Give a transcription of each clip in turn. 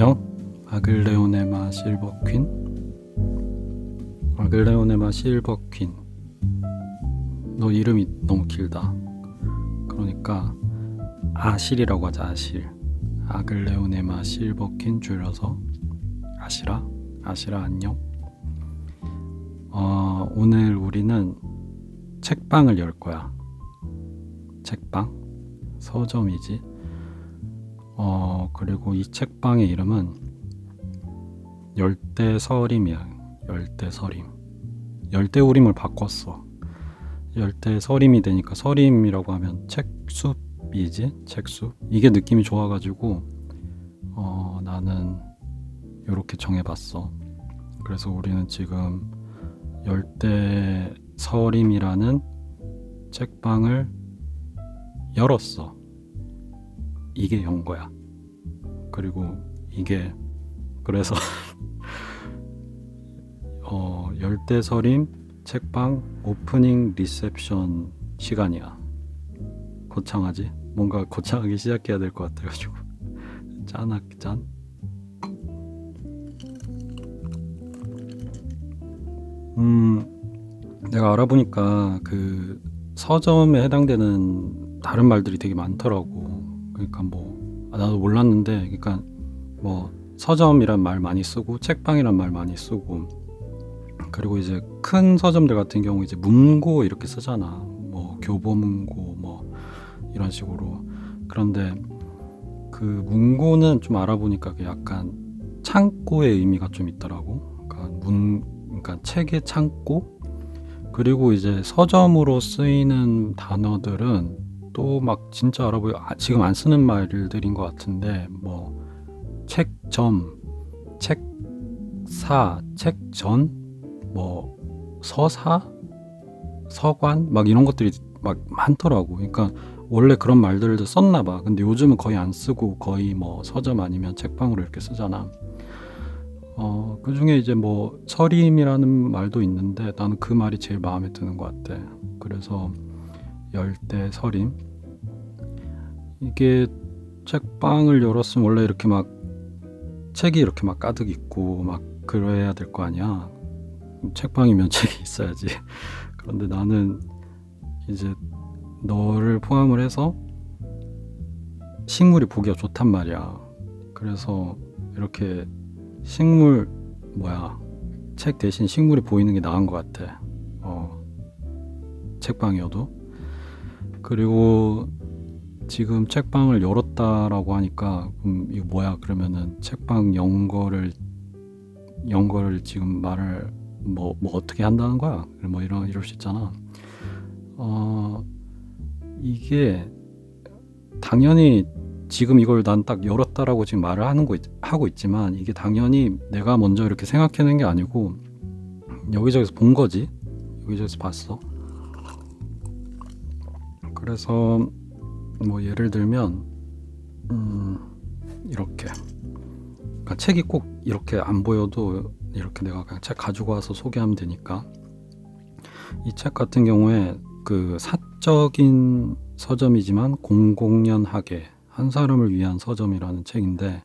안녕. 아글레오네마 실버퀸. 아글레오네마 실버퀸. 너 이름이 너무 길다. 그러니까 아실이라고 하자. 아실. 아글레오네마 실버퀸 줄여서 아실아. 아실아 안녕. 오늘 우리는 책방을 열 거야. 책방. 서점이지. 그리고 이 책방의 이름은 열대서림이야. 열대서림. 열대우림을 바꿨어. 열대서림이 되니까 서림이라고 하면 책숲이지. 책숲. 이게 느낌이 좋아가지고 나는 이렇게 정해봤어. 그래서 우리는 지금 열대서림이라는 책방을 열었어. 이게 연 거야. 그리고 이게 그래서 열대서림 책방 오프닝 리셉션 시간이야. 거창하지? 뭔가 거창하게 시작해야 될 것 같아가지고 짠하게 짠. 내가 알아보니까 그 서점에 해당되는 다른 말들이 되게 많더라고. 그러니까 나도 몰랐는데, 그러니까 서점이란 말 많이 쓰고 책방이란 말 많이 쓰고, 그리고 이제 큰 서점들 같은 경우 이제 문고 이렇게 쓰잖아. 교보문고 이런 식으로. 그런데 그 문고는 좀 알아보니까 약간 창고의 의미가 좀 있더라고. 그러니까 책의 창고. 그리고 이제 서점으로 쓰이는 단어들은 또 막 진짜 알아보여. 지금 안 쓰는 말들인 것 같은데, 책점, 책사, 책전, 서사, 서관 막 이런 것들이 막 많더라고. 그러니까 원래 그런 말들도 썼나 봐. 근데 요즘은 거의 안 쓰고 거의 서점 아니면 책방으로 이렇게 쓰잖아. 그 중에 이제 서림이라는 말도 있는데 나는 그 말이 제일 마음에 드는 것 같아. 그래서 열대서림. 이게 책방을 열었으면 원래 이렇게 막 책이 이렇게 막 가득 있고 막 그래야 될 거 아니야. 책방이면 책이 있어야지. 그런데 나는 이제 너를 포함을 해서 식물이 보기가 좋단 말이야. 그래서 이렇게 책 대신 식물이 보이는 게 나은 것 같아. 책방이어도. 그리고 지금 책방을 열었다라고 하니까 이거 뭐야? 그러면은 책방 연 거를 지금 말을 어떻게 한다는 거야? 이럴 수 있잖아. 이게 당연히 지금 이걸 난 딱 열었다라고 지금 말을 하고 있지만, 이게 당연히 내가 먼저 이렇게 생각해낸 게 아니고 여기저기서 본 거지. 여기저기서 봤어. 그래서 예를 들면 이렇게, 그러니까 책이 꼭 이렇게 안 보여도 이렇게 내가 그냥 책 가지고 와서 소개하면 되니까. 이 책 같은 경우에 그 사적인 서점이지만 공공연하게 한 사람을 위한 서점이라는 책인데,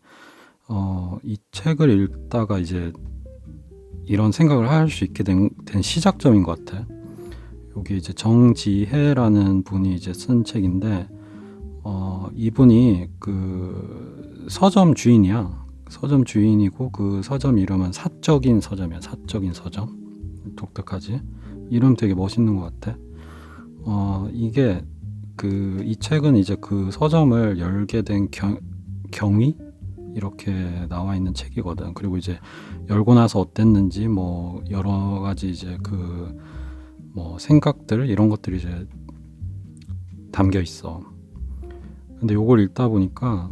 이 책을 읽다가 이제 이런 생각을 할 수 있게 된 시작점인 것 같아. 여기 이제 정지혜라는 분이 이제 쓴 책인데, 이분이 그 서점 주인이야. 서점 주인이고 그 서점 이름은 사적인 서점이야. 사적인 서점. 독특하지? 이름 되게 멋있는 것 같아. 이게 이 책은 이제 그 서점을 열게 된 경위 이렇게 나와 있는 책이거든. 그리고 이제 열고 나서 어땠는지 여러 가지 이제 생각들 이런 것들이 이제 담겨 있어. 근데 요걸 읽다 보니까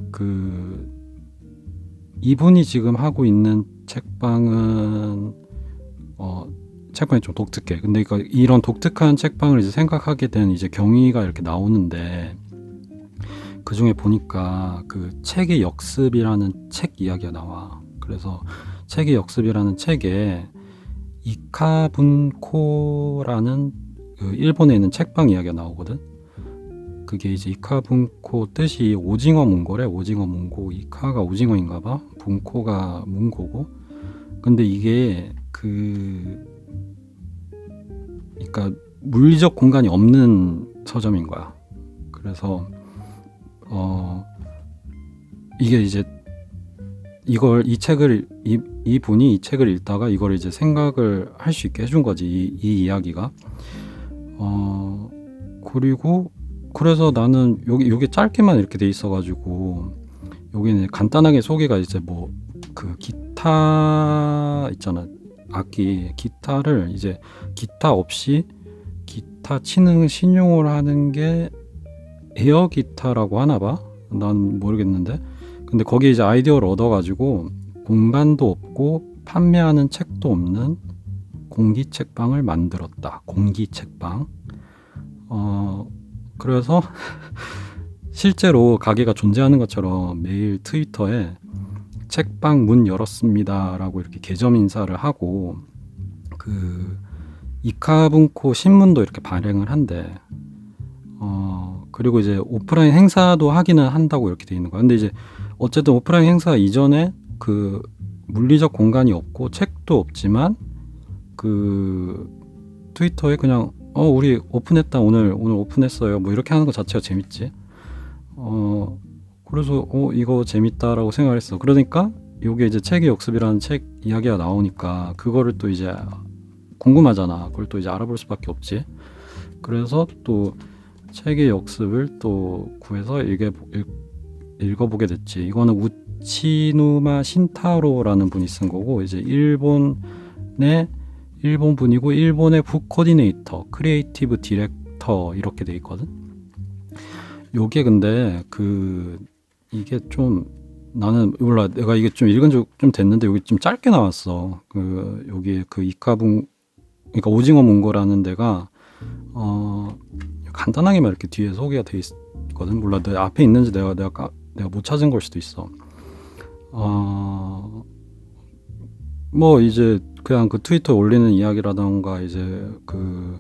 이분이 지금 하고 있는 책방은 책방이 좀 독특해. 근데 이런 독특한 책방을 이제 생각하게 된 이제 경위가 이렇게 나오는데, 그 중에 보니까 그 책의 역습이라는 책 이야기가 나와. 그래서 책의 역습이라는 책에 이카분코라는 그 일본에 있는 책방 이야기가 나오거든. 그게 이제 이카분코 뜻이 오징어 문고래. 오징어 문고. 이카가 오징어인가봐. 분코가 문고고, 근데 이게 그러니까 물리적 공간이 없는 서점인 거야. 그래서 이게 이제 이분이 이 책을 읽다가 이걸 이제 생각을 할 수 있게 해준 거지, 이 이야기가. 그리고 그래서 나는 요게 짧게만 이렇게 돼 있어가지고, 여기는 간단하게 소개가 이제 뭐 그 기타 있잖아, 악기 기타를 이제 기타 없이 기타 치는 신용을 하는 게 에어 기타라고 하나 봐. 난 모르겠는데, 근데 거기에 이제 아이디어를 얻어가지고 공간도 없고 판매하는 책도 없는 공기 책방을 만들었다. 공기 책방. 그래서 실제로 가게가 존재하는 것처럼 매일 트위터에 책방 문 열었습니다라고 이렇게 개점 인사를 하고, 그 이카분코 신문도 이렇게 발행을 한대. 그리고 이제 오프라인 행사도 하기는 한다고 이렇게 돼 있는 거야. 근데 이제 어쨌든 오프라인 행사 이전에 그 물리적 공간이 없고 책도 없지만 그 트위터에 그냥 우리 오픈했다, 오늘 오픈했어요, 뭐 이렇게 하는 거 자체가 재밌지. 그래서 이거 재밌다라고 생각을 했어. 그러니까 요게 이제 책의 역습이라는 책 이야기가 나오니까 그거를 또 이제 궁금하잖아. 그걸 또 이제 알아볼 수밖에 없지. 그래서 또 책의 역습을 또 구해서 읽어보게 됐지. 이거는 우치누마 신타로라는 분이 쓴 거고, 이제 일본 분이고, 일본의 북 코디네이터, 크리에이티브 디렉터 이렇게 돼 있거든. 요게 근데 이게 좀, 나는 몰라, 내가 이게 좀 읽은 지 좀 됐는데 여기 좀 짧게 나왔어. 여기 그러니까 오징어 문고라는 데가 간단하게만 이렇게 뒤에 소개가 돼 있거든. 몰라, 내 앞에 있는지 내가 못 찾은 걸 수도 있어. 뭐 이제 그냥 그 트위터에 올리는 이야기라던가, 이제 그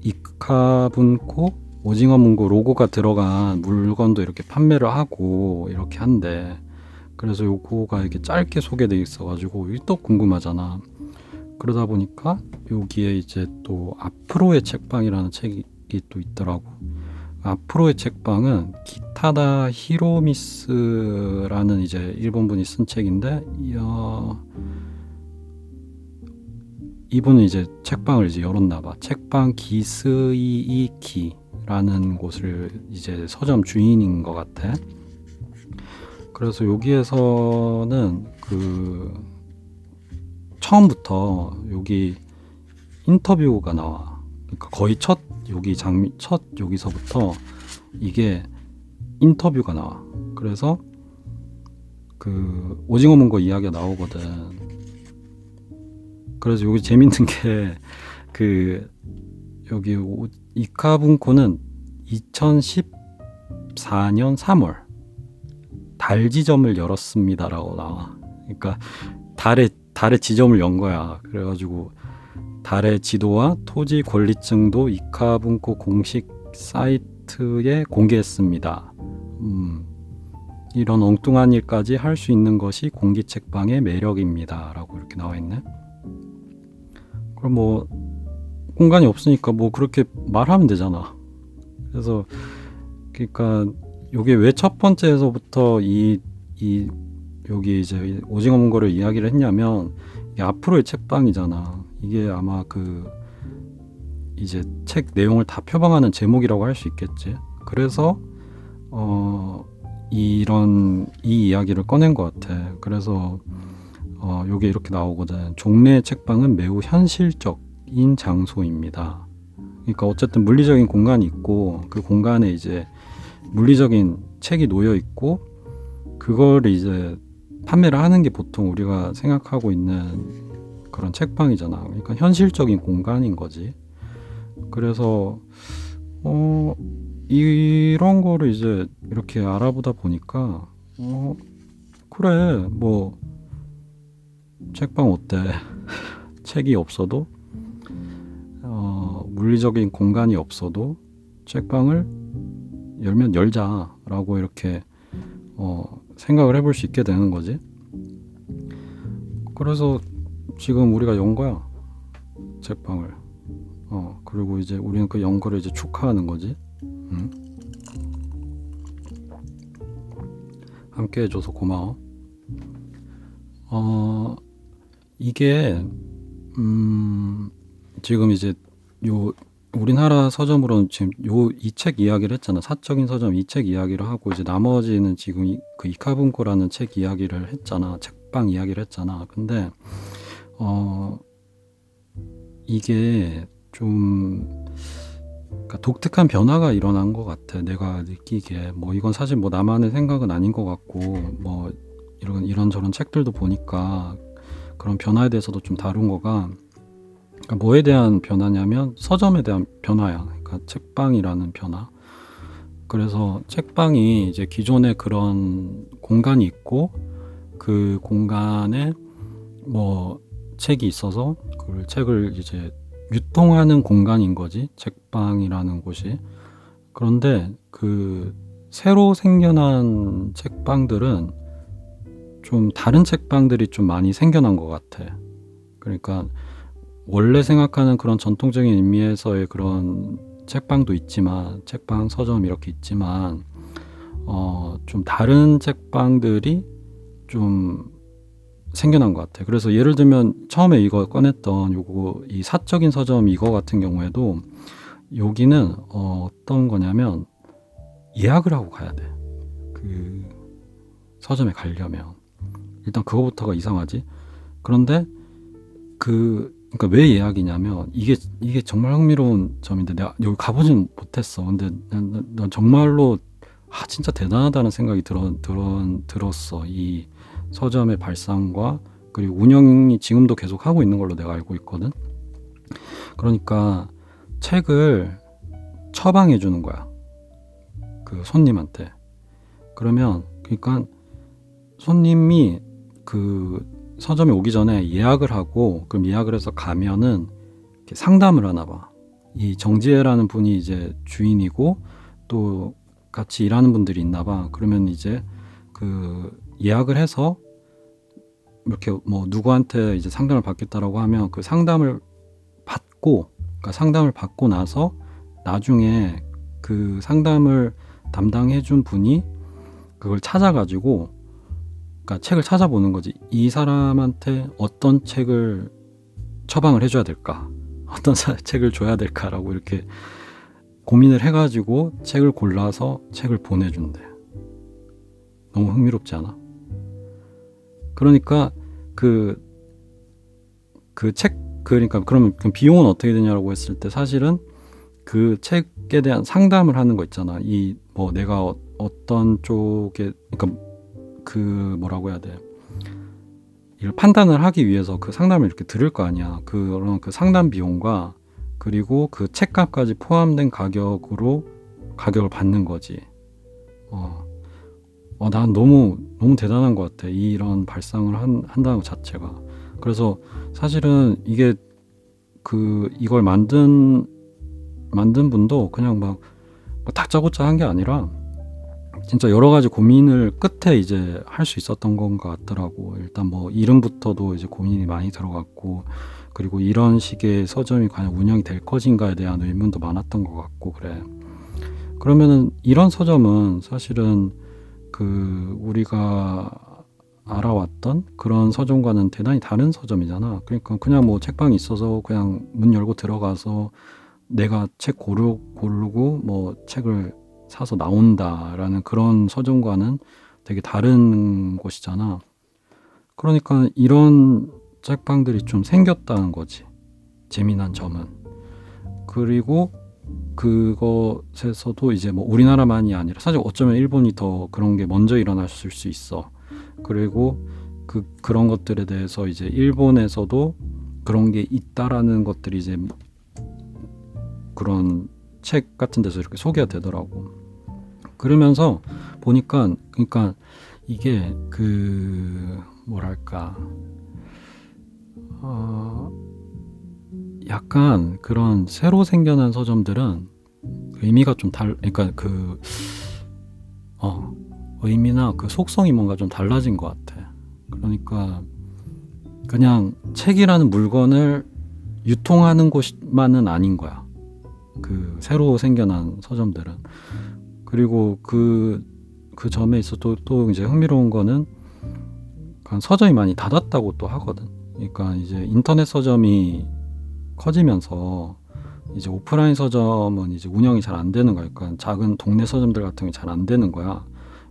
이카분코 오징어 문고 로고가 들어간 물건도 이렇게 판매를 하고 이렇게 한대. 그래서 요거가 이렇게 짧게 소개돼 있어가지고 또 궁금하잖아. 그러다 보니까 여기에 이제 또 앞으로의 책방이라는 책이 또 있더라고. 앞으로의 책방은 기타다 히로미스라는 이제 일본 분이 쓴 책인데, 이분은 이제 책방을 이제 열었나 봐. 책방 기스이이키라는 곳을 이제 서점 주인인 것 같아. 그래서 여기에서는 처음부터 여기 인터뷰가 나와. 그러니까 거의 첫 여기서부터 이게 인터뷰가 나와. 그래서 그 오징어 문고 이야기가 나오거든. 그래서 여기 재밌는 게 여기 이카분코는 2014년 3월 달 지점을 열었습니다라고 나와. 그러니까 달에 지점을 연 거야. 그래가지고 달의 지도와 토지 권리증도 이카분코 공식 사이트에 공개했습니다. 이런 엉뚱한 일까지 할 수 있는 것이 공기책방의 매력입니다 라고 이렇게 나와 있네. 그럼 뭐 공간이 없으니까 뭐 그렇게 말하면 되잖아. 그래서 그러니까 요게 왜 첫 번째에서부터 여기 이제 오징어 문고를 이야기를 했냐면, 이게 앞으로의 책방이잖아. 이게 아마 이제 책 내용을 다 표방하는 제목이라고 할 수 있겠지. 그래서 이 이야기를 꺼낸 것 같아. 그래서 요게 이렇게 나오거든. 종래의 책방은 매우 현실적인 장소입니다. 그러니까 어쨌든 물리적인 공간이 있고, 그 공간에 이제 물리적인 책이 놓여 있고, 그걸 이제 판매를 하는 게 보통 우리가 생각하고 있는 그런 책방이잖아. 그러니까 현실적인 공간인 거지. 그래서 이런 거를 이제 이렇게 알아보다 보니까 그래, 뭐 책방 어때? 책이 없어도 물리적인 공간이 없어도 책방을 열면 열자라고 이렇게 생각을 해볼 수 있게 되는 거지. 그래서 지금 우리가 연 거야, 책방을. 그리고 이제 우리는 그 연 거를 이제 축하하는 거지. 응? 함께 해줘서 고마워. 이게 지금 이제 요 우리나라 서점으로는 지금 이 책 이야기를 했잖아. 사적인 서점 이 책 이야기를 하고 이제 나머지는 지금 그 이카분코라는 책 이야기를 했잖아. 책방 이야기를 했잖아. 근데 이게 좀 그러니까 독특한 변화가 일어난 것 같아. 내가 느끼기에 뭐 이건 사실 뭐 나만의 생각은 아닌 것 같고 뭐 이런저런 책들도 보니까 그런 변화에 대해서도 좀 다룬 거가, 그러니까 뭐에 대한 변화냐면 서점에 대한 변화야. 그러니까 책방이라는 변화. 그래서 책방이 이제 기존에 그런 공간이 있고 그 공간에 뭐 책이 있어서 그 책을 이제 유통하는 공간인 거지, 책방이라는 곳이. 그런데 그 새로 생겨난 책방들은 좀 다른 책방들이 좀 많이 생겨난 것 같아. 그러니까 원래 생각하는 그런 전통적인 의미에서의 그런 책방도 있지만, 책방, 서점 이렇게 있지만 좀 다른 책방들이 좀 생겨난 것 같아. 그래서 예를 들면 처음에 이거 꺼냈던 이 사적인 서점 이거 같은 경우에도 여기는 어떤 거냐면 예약을 하고 가야 돼. 그 서점에 가려면 일단 그거부터가 이상하지. 그런데 그러니까 왜 예약이냐면 이게 정말 흥미로운 점인데 내가 여기 가보진 못했어. 근데 난 정말로 진짜 대단하다는 생각이 들었어. 이 서점의 발상과 그리고 운영이 지금도 계속 하고 있는 걸로 내가 알고 있거든. 그러니까 책을 처방해 주는 거야, 그 손님한테. 그러면 그러니까 손님이 그 서점에 오기 전에 예약을 하고, 그럼 예약을 해서 가면은 이렇게 상담을 하나 봐. 이 정지혜라는 분이 이제 주인이고 또 같이 일하는 분들이 있나 봐. 그러면 이제 그 예약을 해서 이렇게 뭐 누구한테 이제 상담을 받겠다라고 하면 그 상담을 받고, 그러니까 상담을 받고 나서 나중에 그 상담을 담당해 준 분이 그걸 찾아가지고, 그러니까 책을 찾아보는 거지. 이 사람한테 어떤 책을 처방을 해줘야 될까, 어떤 책을 줘야 될까라고 이렇게 고민을 해가지고 책을 골라서 책을 보내준대. 너무 흥미롭지 않아? 그러니까 그러니까 그러면 그 비용은 어떻게 되냐라고 했을 때 사실은 그 책에 대한 상담을 하는 거 있잖아. 이 뭐 내가 어떤 쪽에, 그러니까 그 뭐라고 해야 돼, 이걸 판단을 하기 위해서 그 상담을 이렇게 들을 거 아니야. 그런 그 상담 비용과 그리고 그 책값까지 포함된 가격을 받는 거지. 난 너무 대단한 것 같아, 이런 발상을 한다는 것 자체가. 그래서 사실은 이게 이걸 만든 분도 그냥 막 다짜고짜 한 게 아니라 진짜 여러 가지 고민을 끝에 이제 할 수 있었던 건 것 같더라고. 일단 뭐 이름부터도 이제 고민이 많이 들어갔고, 그리고 이런 식의 서점이 과연 운영이 될 것인가에 대한 의문도 많았던 것 같고. 그래, 그러면은 이런 서점은 사실은 우리가 알아왔던 그런 서점과는 대단히 다른 서점이잖아. 그러니까 그냥 뭐 책방이 있어서 그냥 문 열고 들어가서 내가 책 고르고 뭐 책을 사서 나온다라는 그런 서점과는 되게 다른 곳이잖아. 그러니까 이런 책방들이 좀 생겼다는 거지, 재미난 점은. 그리고 그것에서도 이제 뭐 우리나라만이 아니라 사실 어쩌면 일본이 더 그런 게 먼저 일어났을 수 있어. 그리고 그런 것들에 대해서 이제 일본에서도 그런 게 있다라는 것들이 이제 그런 책 같은 데서 이렇게 소개가 되더라고. 그러면서 보니까, 그러니까 이게 뭐랄까, 약간 그런 새로 생겨난 서점들은 의미가 좀 그러니까 의미나 그 속성이 뭔가 좀 달라진 것 같아. 그러니까 그냥 책이라는 물건을 유통하는 곳만은 아닌 거야. 그 새로 생겨난 서점들은. 그리고 그 점에 있어 또 이제 흥미로운 거는 서점이 많이 닫았다고 또 하거든. 그러니까 이제 인터넷 서점이 커지면서 이제 오프라인 서점은 이제 운영이 잘 안 되는 거야. 그러니까 작은 동네 서점들 같은 게 잘 안 되는 거야.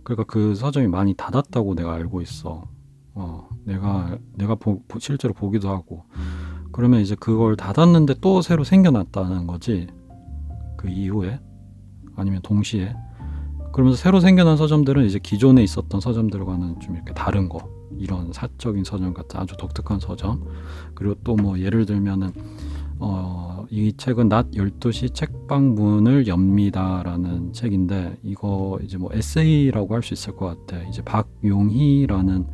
그러니까 그 서점이 많이 닫았다고 내가 알고 있어. 내가 실제로 보기도 하고. 그러면 이제 그걸 닫았는데 또 새로 생겨났다는 거지. 그 이후에 아니면 동시에. 그러면서 새로 생겨난 서점들은 이제 기존에 있었던 서점들과는 좀 이렇게 다른 거, 이런 사적인 서점 같은 아주 독특한 서점. 그리고 또 뭐 예를 들면은 이 책은 낮 12시 책방 문을 엽니다라는 책인데, 이거 이제 뭐 에세이라고 할 수 있을 것 같아. 이제 박용희라는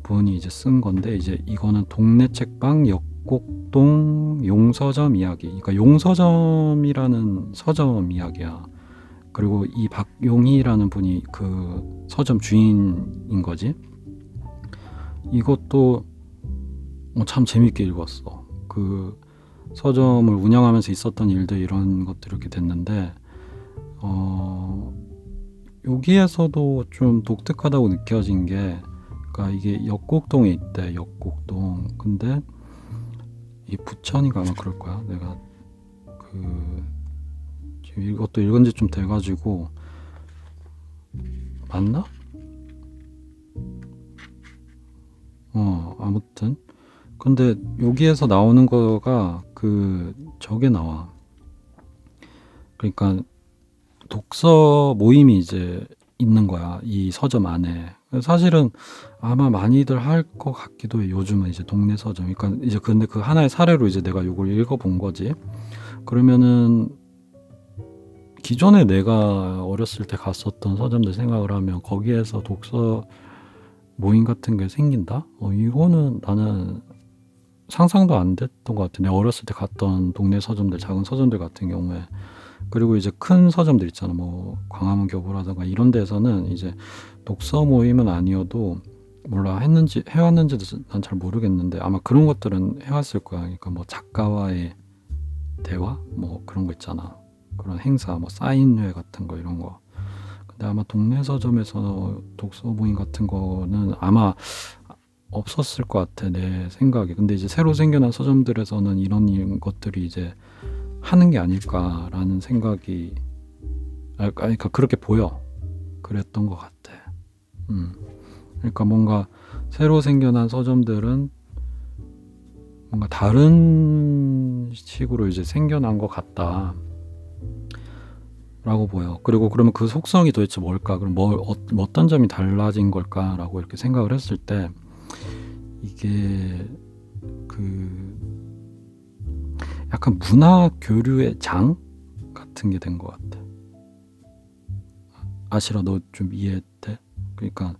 분이 이제 쓴 건데, 이제 이거는 동네 책방 역곡동 용서점 이야기. 그러니까 용서점이라는 서점 이야기야. 그리고 이 박용희라는 분이 그 서점 주인인 거지. 이것도 참 재밌게 읽었어. 그 서점을 운영하면서 있었던 일들, 이런 것들 이렇게 됐는데, 여기에서도 좀 독특하다고 느껴진 게, 그러니까 이게 역곡동에 있대. 역곡동. 근데 이 부천인가 아마 그럴 거야. 내가 지금 이것도 읽은 지 좀 돼가지고, 맞나? 아무튼 근데 여기에서 나오는 거가 저게 나와. 그러니까 독서 모임이 이제 있는 거야, 이 서점 안에. 사실은 아마 많이들 할 것 같기도 해. 요즘은 이제 동네 서점. 그러니까 이제 근데 그 하나의 사례로 이제 내가 이걸 읽어본 거지. 그러면은 기존에 내가 어렸을 때 갔었던 서점들 생각을 하면 거기에서 독서 모임 같은 게 생긴다? 이거는 나는 상상도 안 됐던 것 같아. 내가 어렸을 때 갔던 동네 서점들, 작은 서점들 같은 경우에. 그리고 이제 큰 서점들 있잖아. 뭐 광화문 교보라든가 이런 데서는 이제 독서 모임은 아니어도, 몰라 해왔는지도 난 잘 모르겠는데 아마 그런 것들은 해왔을 거야. 그러니까 뭐 작가와의 대화? 뭐 그런 거 있잖아. 그런 행사, 뭐 사인회 같은 거, 이런 거. 근데 아마 동네 서점에서 독서 모임 같은 거는 아마 없었을 것 같아, 내 생각에. 근데 이제 새로 생겨난 서점들에서는 이런 것들이 이제 하는 게 아닐까라는 생각이, 그러니까 그렇게 보여. 그랬던 것 같아. 그러니까 뭔가 새로 생겨난 서점들은 뭔가 다른 식으로 이제 생겨난 것 같다 라고 보여. 그리고 그러면 그 속성이 도대체 뭘까? 그럼 어떤 점이 달라진 걸까라고 이렇게 생각을 했을 때, 이게 약간 문화 교류의 장 같은 게 된 것 같아. 아시라, 너 좀 이해돼? 그러니까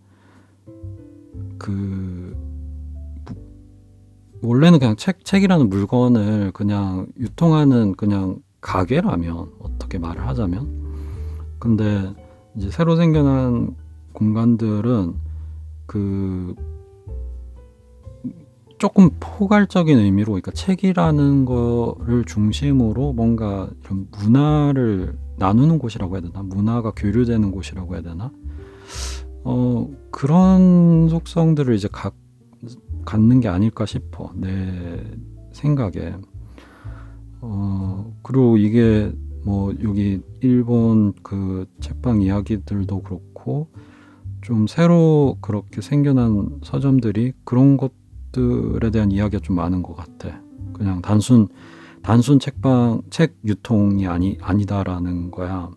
원래는 그냥 책이라는 물건을 그냥 유통하는 그냥 가게라면, 어떻게 말을 하자면. 근데 이제 새로 생겨난 공간들은 조금 포괄적인 의미로, 그러니까 책이라는 거를 중심으로 뭔가 이런 문화를 나누는 곳이라고 해야 되나? 문화가 교류되는 곳이라고 해야 되나? 그런 속성들을 이제 갖는 게 아닐까 싶어, 내 생각에. 그리고 이게 뭐 여기 일본 그 책방 이야기들도 그렇고, 좀 새로 그렇게 생겨난 서점들이 그런 것들에 대한 이야기가 좀 많은 것 같아. 그냥 단순 책 유통이 아니다라는 거야.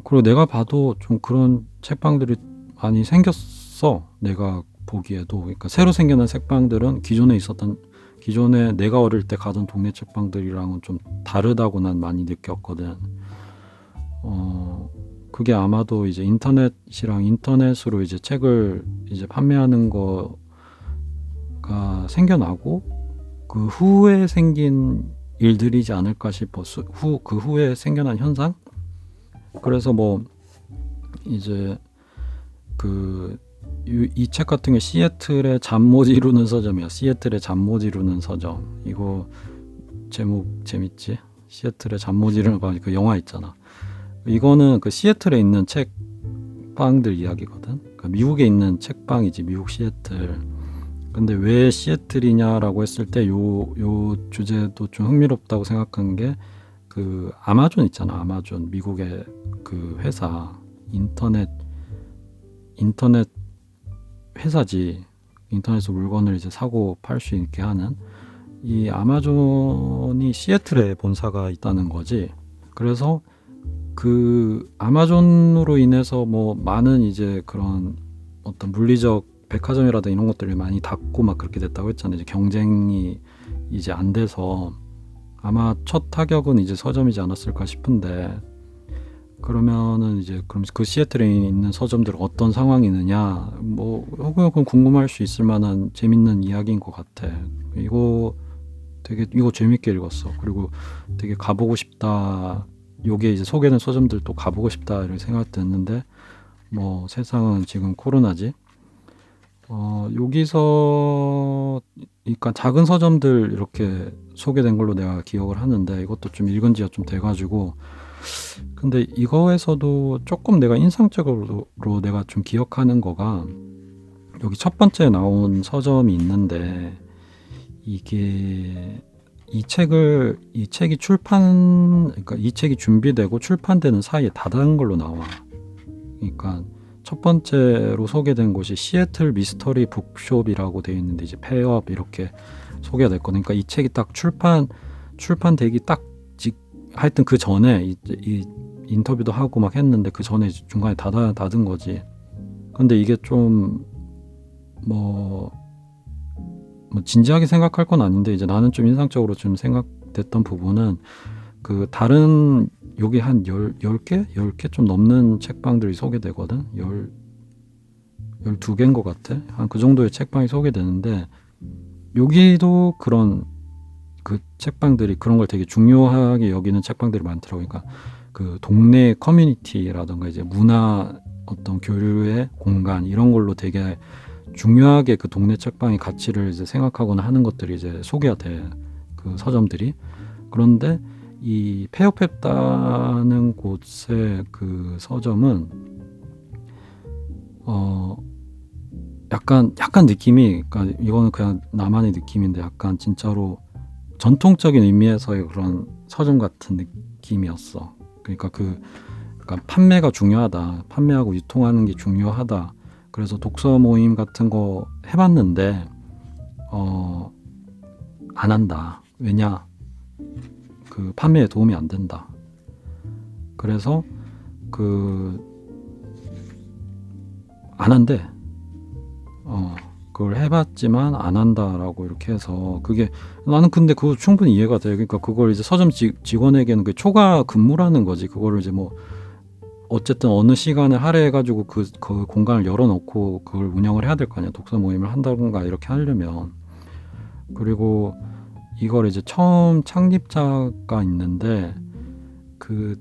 그리고 내가 봐도 좀 그런 책방들이 많이 생겼어, 내가 보기에도. 그러니까 새로 생겨난 책방들은 기존에 내가 어릴 때 가던 동네 책방들이랑은 좀 다르다고 난 많이 느꼈거든. 그게 아마도 이제 인터넷으로 이제 책을 이제 판매하는 거가 생겨나고, 그 후에 생긴 일들이지 않을까 싶어. 그 후에 생겨난 현상? 그래서 뭐 이제 이 책 같은 게 시애틀의 잠 못 이루는 서점이야. 시애틀의 잠 못 이루는 서점. 이거 제목 재밌지? 시애틀의 잠 못 이루는 방, 그 영화 있잖아. 이거는 그 시애틀에 있는 책방들 이야기거든. 그러니까 미국에 있는 책방이지, 미국 시애틀. 근데 왜 시애틀이냐라고 했을 때 요 주제도 좀 흥미롭다고 생각한 게 그 아마존 있잖아. 아마존, 미국의 그 회사, 인터넷 회사지. 인터넷에서 물건을 이제 사고 팔 수 있게 하는 이 아마존이 시애틀에 본사가 있다는 거지. 그래서 그 아마존으로 인해서 뭐 많은 이제 그런 어떤 물리적 백화점이라든 이런 것들이 많이 닫고 막 그렇게 됐다고 했잖아요. 이제 경쟁이 이제 안 돼서 아마 첫 타격은 이제 서점이지 않았을까 싶은데, 그러면은 이제 그럼 그 시애틀에 있는 서점들 어떤 상황이 있느냐, 뭐 혹은 궁금할 수 있을 만한 재밌는 이야기인 것 같아. 이거 재밌게 읽었어. 그리고 되게 가보고 싶다. 요게 이제 소개된 서점들도 가보고 싶다 이런 생각도 했는데, 뭐 세상은 지금 코로나지. 여기서 그러니까 작은 서점들 이렇게 소개된 걸로 내가 기억을 하는데, 이것도 좀 읽은 지가 좀 돼가지고, 근데 이거에서도 조금 내가 인상적으로 내가 좀 기억하는 거가, 여기 첫 번째 나온 서점이 있는데, 이게 이 책이 그러니까 이 책이 준비되고 출판되는 사이에 닫은 걸로 나와. 그러니까 첫 번째로 소개된 곳이 시애틀 미스터리 북숍이라고 되어 있는데, 이제 폐업 이렇게 소개가 됐거든. 그러니까 이 책이 딱 출판되기 딱 하여튼 그 전에 이 인터뷰도 하고 막 했는데, 그 전에 중간에 닫은 거지. 근데 이게 좀 뭐 진지하게 생각할 건 아닌데, 이제 나는 좀 인상적으로 좀 생각됐던 부분은, 그 다른 여기 한 10개 좀 넘는 책방들이 소개되거든. 12개인 것 같아. 한 그 정도의 책방이 소개되는데, 여기도 그런 그 책방들이 그런 걸 되게 중요하게 여기는 책방들이 많더라고. 그러니까 그 동네 커뮤니티라던가 이제 문화 어떤 교류의 공간 이런 걸로 되게 중요하게 그 동네 책방의 가치를 이제 생각하거나 하는 것들이 이제 소개가 돼. 그 서점들이. 그런데 이 폐업했다는 곳의 그 서점은 약간 느낌이, 그러니까 이거는 그냥 나만의 느낌인데, 약간 진짜로 전통적인 의미에서의 그런 서점 같은 느낌이었어. 그러니까 그러니까 판매가 중요하다. 판매하고 유통하는 게 중요하다. 그래서 독서 모임 같은 거 해봤는데 안 한다. 왜냐? 그 판매에 도움이 안 된다. 그래서 안 한대. 그걸 해봤지만 안 한다라고 이렇게 해서, 그게 나는 근데 그거 충분히 이해가 돼. 그러니까 그걸 이제 서점 직원에게는 그 초과 근무라는 거지. 그거를 이제 뭐 어쨌든 어느 시간에 할애해가지고 그 공간을 열어놓고 그걸 운영을 해야 될 거 아니야. 독서 모임을 한다던가 이렇게 하려면. 그리고 이걸 이제 처음 창립자가 있는데, 그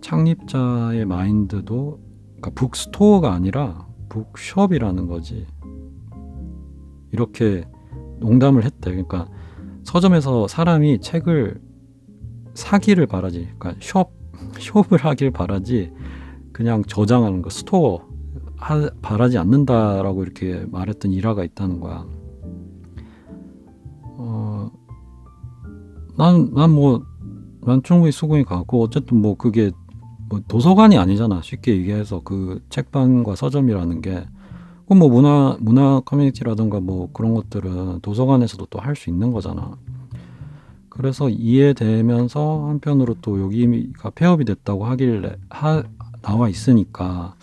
창립자의 마인드도 그러니까 북스토어가 아니라 북숍이라는 거지. 이렇게 농담을 했대. 그러니까 서점에서 사람이 책을 사기를 바라지, 그러니까 숍을 하길 바라지, 그냥 저장하는 거, 스토어 바라지 않는다라고 이렇게 말했던 일화가 있다는 거야. 난 충분히 수긍이 가고, 어쨌든 뭐 그게 뭐 도서관이 아니잖아. 쉽게 얘기해서 그 책방과 서점이라는 게, 뭐 문화 커뮤니티라든가 뭐 그런 것들은 도서관에서도 또 할 수 있는 거잖아. 그래서 이해되면서 한편으로 또 여기가 폐업이 됐다고 하길래 나와 있으니까,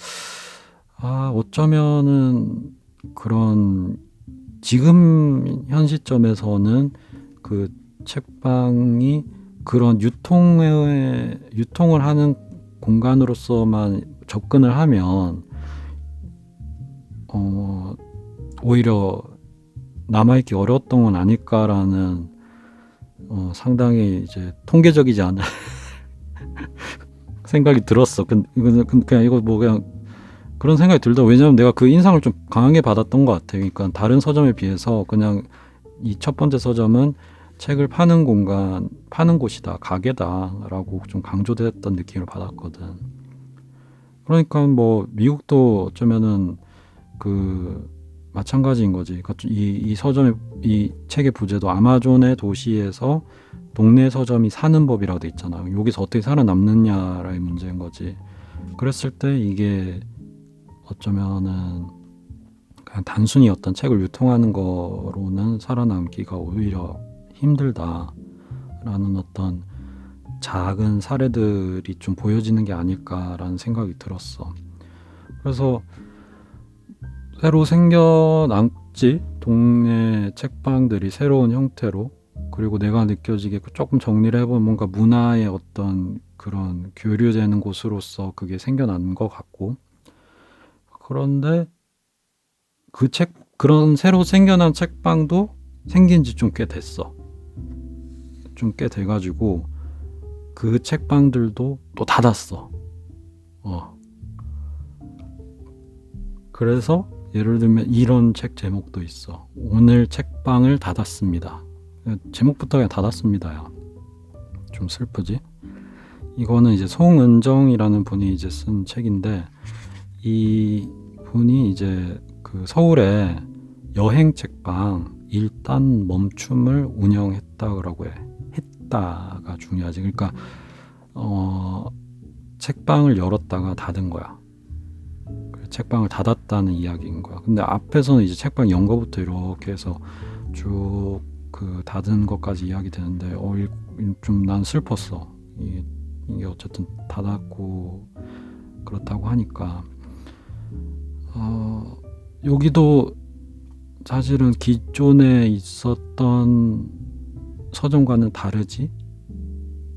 어쩌면은 그런 지금 현 시점에서는 그 책방이 그런 유통을 하는 공간으로서만 접근을 하면 오히려 남아있기 어려웠던 건 아닐까라는 상당히 이제 통계적이지 않은 생각이 들었어. 그냥 이거 뭐 그냥 그런 생각이 들다. 왜냐면 내가 그 인상을 좀 강하게 받았던 것 같아요. 그러니까 다른 서점에 비해서 그냥 이 첫 번째 서점은 책을 파는 공간, 파는 곳이다, 가게다라고 좀 강조됐던 느낌을 받았거든. 그러니까 뭐 미국도 어쩌면은 그 마찬가지인 거지. 그러니까 이 서점의 이 책의 부제도 아마존의 도시에서 동네 서점이 사는 법이라고 돼 있잖아. 여기서 어떻게 살아남느냐라의 문제인 거지. 그랬을 때 이게 어쩌면은 그냥 단순히 어떤 책을 유통하는 거로는 살아남기가 오히려 힘들다라는 어떤 작은 사례들이 좀 보여지는 게 아닐까라는 생각이 들었어. 그래서 새로 생겨났지, 동네 책방들이 새로운 형태로. 그리고 내가 느껴지게 조금 정리를 해보면 뭔가 문화의 어떤 그런 교류되는 곳으로서 그게 생겨난 것 같고, 그런데 그런 새로 생겨난 책방도 생긴 지 좀 꽤 됐어. 좀 꽤 돼가지고 그 책방들도 또 닫았어. 그래서 예를 들면 이런 책 제목도 있어. 오늘 책방을 닫았습니다. 제목부터 그냥 닫았습니다야. 좀 슬프지? 이거는 이제 송은정이라는 분이 이제 쓴 책인데, 이 분이 이제 그 서울에 여행 책방 일단 멈춤을 운영했다고 해. 했다가 중요하지. 그러니까 책방을 열었다가 닫은 거야. 책방을 닫았다는 이야기인 거야. 근데 앞에서는 이제 책방 연 거부터 이렇게 해서 쭉 그 닫은 것까지 이야기 되는데 좀 난 슬펐어. 이게 어쨌든 닫았고 그렇다고 하니까 여기도 사실은 기존에 있었던 서점과는 다르지.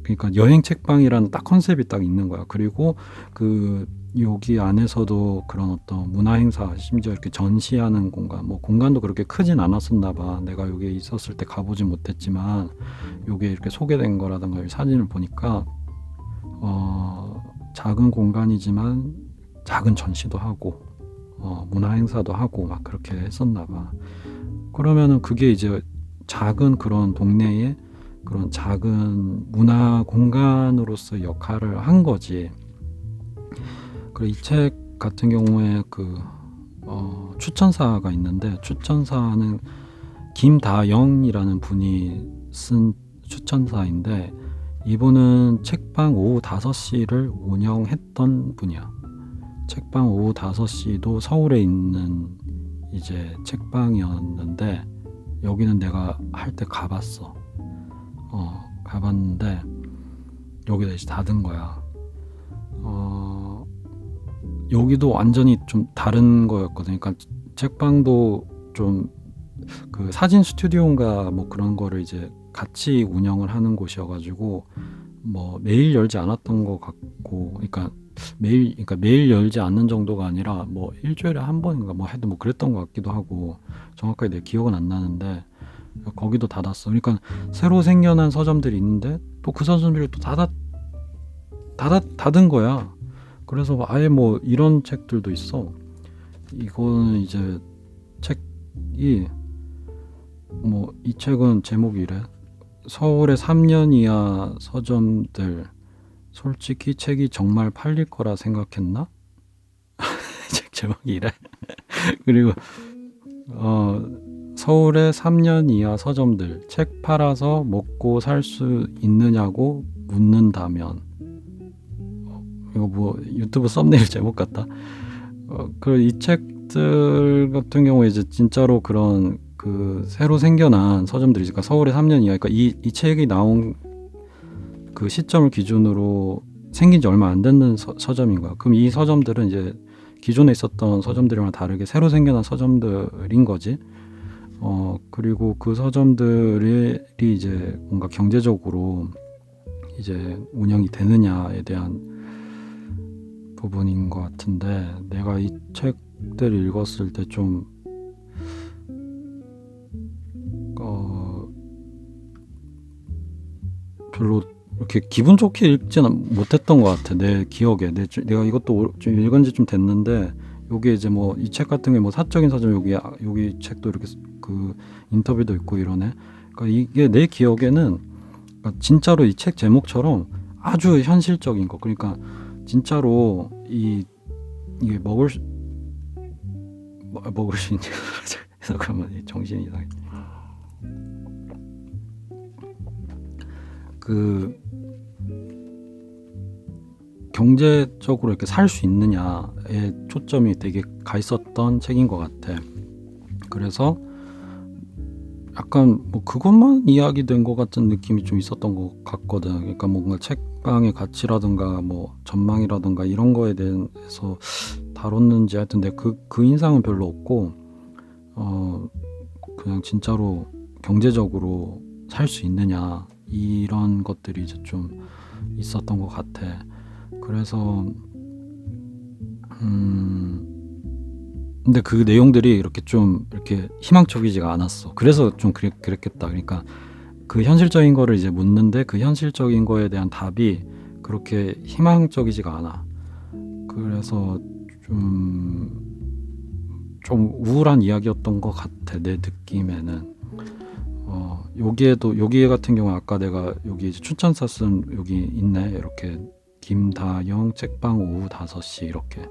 그러니까 여행 책방이라는 딱 컨셉이 딱 있는 거야. 그리고 그 여기 안에서도 그런 어떤 문화 행사, 심지어 이렇게 전시하는 공간, 뭐 공간도 그렇게 크진 않았었나 봐. 내가 여기에 있었을 때 가보진 못했지만 여기에 이렇게 소개된 거라든가 사진을 보니까 작은 공간이지만 작은 전시도 하고 문화 행사도 하고 막 그렇게 했었나 봐. 그러면은 그게 이제 작은 그런 동네에 그런 작은 문화 공간으로서 역할을 한 거지. 그리고 이 책 같은 경우에 추천사가 있는데, 추천사는 김다영이라는 분이 쓴 추천사인데, 이분은 책방 오후 5시를 운영했던 분이야. 책방 오후 5시도 서울에 있는 이제 책방이었는데, 여기는 내가 할 때 가봤어. 가봤는데 여기다 이제 닫은 거야. 여기도 완전히 좀 다른 거였거든. 그러니까 책방도 좀 그 사진 스튜디오인가 뭐 그런 거를 이제 같이 운영을 하는 곳이어가지고 뭐 매일 열지 않았던 것 같고, 그러니까 매일 열지 않는 정도가 아니라 뭐 일주일에 한 번인가 뭐 해도 뭐 그랬던 것 같기도 하고, 정확하게 내 기억은 안 나는데 거기도 닫았어. 그러니까 새로 생겨난 서점들이 있는데 또 그 서점들이 또 닫은 거야. 그래서 아예 뭐 이런 책들도 있어. 이거는 이제 책이 뭐 이 책은 제목이 이래. 서울의 3년 이하 서점들, 솔직히 책이 정말 팔릴 거라 생각했나? 책 제목이 이래. 그리고 서울의 3년 이하 서점들, 책 팔아서 먹고 살 수 있느냐고 묻는다면. 이거 뭐 유튜브 썸네일 제목 같다. 이 책들 같은 경우에 이제 진짜로 그런 그 새로 생겨난 서점들이, 그러니까 서울의 3년 이하, 그러니까 이 책이 나온 그 시점을 기준으로 생긴 지 얼마 안 되는 서점인 거야. 그럼 이 서점들은 이제 기존에 있었던 서점들이랑 다르게 새로 생겨난 서점들인 거지. 그리고 그 서점들이 이제 뭔가 경제적으로 이제 운영이 되느냐에 대한 부분인 것 같은데, 내가 이 책들을 읽었을 때 좀 별로 이렇게 기분 좋게 읽지는 못했던 것 같아. 내 기억에 내가 이것도 좀 읽은 지 좀 됐는데 여기 이제 뭐 이 책 같은 게 뭐 사적인 서점 여기 책도 이렇게 그 인터뷰도 있고 이러네. 그러니까 이게 내 기억에는 그러니까 진짜로 이 책 제목처럼 아주 현실적인 거. 그러니까 진짜로 이게 먹을 수 있는 잠깐만 정신이 이상해. 그 경제적으로 이렇게 살 수 있느냐에 초점이 되게 가 있었던 책인 것 같아. 그래서 약간 뭐 그것만 이야기된 것 같은 느낌이 좀 있었던 것 같거든. 그러니까 뭔가 책방의 가치라든가 뭐 전망이라든가 이런 거에 대해서 다뤘는지 하여튼 내가 그 인상은 별로 없고 그냥 진짜로 경제적으로 살 수 있느냐 이런 것들이 이제 좀 있었던 것 같아. 그래서 근데 그 내용들이 이렇게 좀 이렇게 희망적이지가 않았어. 그래서 좀 그랬겠다. 그러니까 그 현실적인 거를 이제 묻는데 그 현실적인 거에 대한 답이 그렇게 희망적이지가 않아. 그래서 좀 우울한 이야기였던 것 같아. 내 느낌에는. 여기에 같은 경우 아까 내가 여기 이제 추천사 쓴 여기 있네. 이렇게 김다영 책방 오후 5시 이렇게.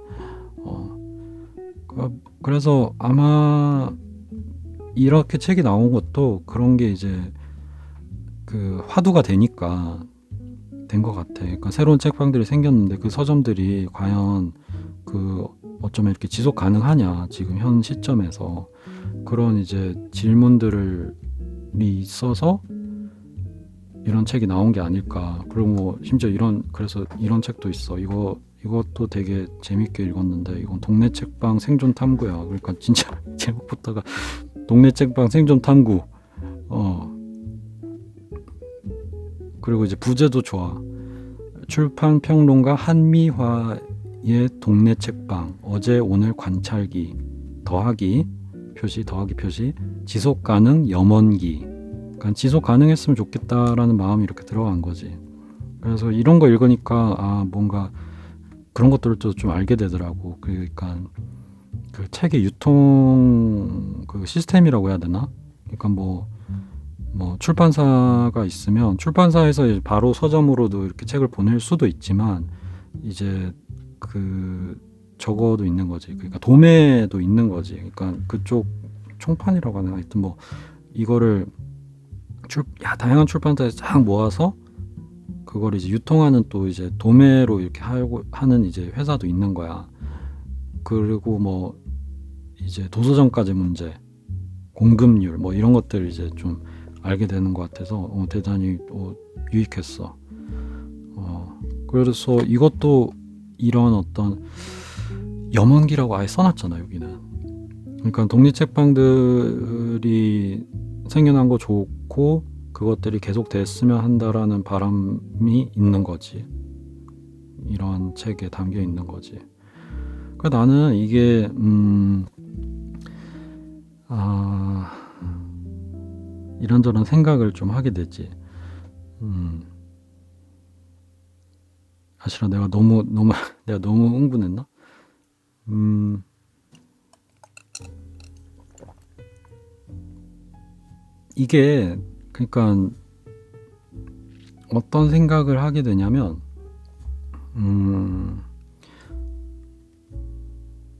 그래서 아마 이렇게 책이 나온 것도 그런 게 이제 그 화두가 되니까 된 것 같아. 그러니까 새로운 책방들이 생겼는데 그 서점들이 과연 그 어쩌면 이렇게 지속 가능하냐 지금 현 시점에서 그런 이제 질문들이 있어서 이런 책이 나온 게 아닐까. 그리고 뭐 심지어 그래서 이런 책도 있어. 이것도 되게 재밌게 읽었는데 이건 동네 책방 생존 탐구야. 그러니까 진짜 제목부터가 동네 책방 생존 탐구. 그리고 이제 부제도 좋아. 출판 평론가 한미화의 동네 책방 어제 오늘 관찰기 더하기 표시 지속 가능 염원기. 그러니까 지속 가능했으면 좋겠다라는 마음이 이렇게 들어간 거지. 그래서 이런 거 읽으니까 뭔가 그런 것들도 좀 알게 되더라고. 그러니까 그 책의 유통 그 시스템이라고 해야 되나? 그러니까 뭐 출판사가 있으면 출판사에서 바로 서점으로도 이렇게 책을 보낼 수도 있지만 이제 그 저거도 있는 거지. 그러니까 도매도 있는 거지. 그러니까 그쪽 총판이라고 하나 하여튼 뭐 이거를 다양한 출판사에서 쫙 모아서 그걸 이제 유통하는 또 이제 도매로 이렇게 하는 이제 회사도 있는 거야. 그리고 뭐 이제 도서정가제 문제, 공급률 뭐 이런 것들 이제 좀 알게 되는 것 같아서 대단히 유익했어. 그래서 이것도 이런 어떤 염원기라고 아예 써놨잖아 여기는. 그러니까 독립책방들이 생겨난 거 좋고 그것들이 계속 됐으면 한다라는 바람이 있는 거지. 이런 책에 담겨 있는 거지. 그러니까 나는 이게 이런저런 생각을 좀 하게 되지. 아시라 내가 너무 내가 너무 흥분했나? 이게 그러니까 어떤 생각을 하게 되냐면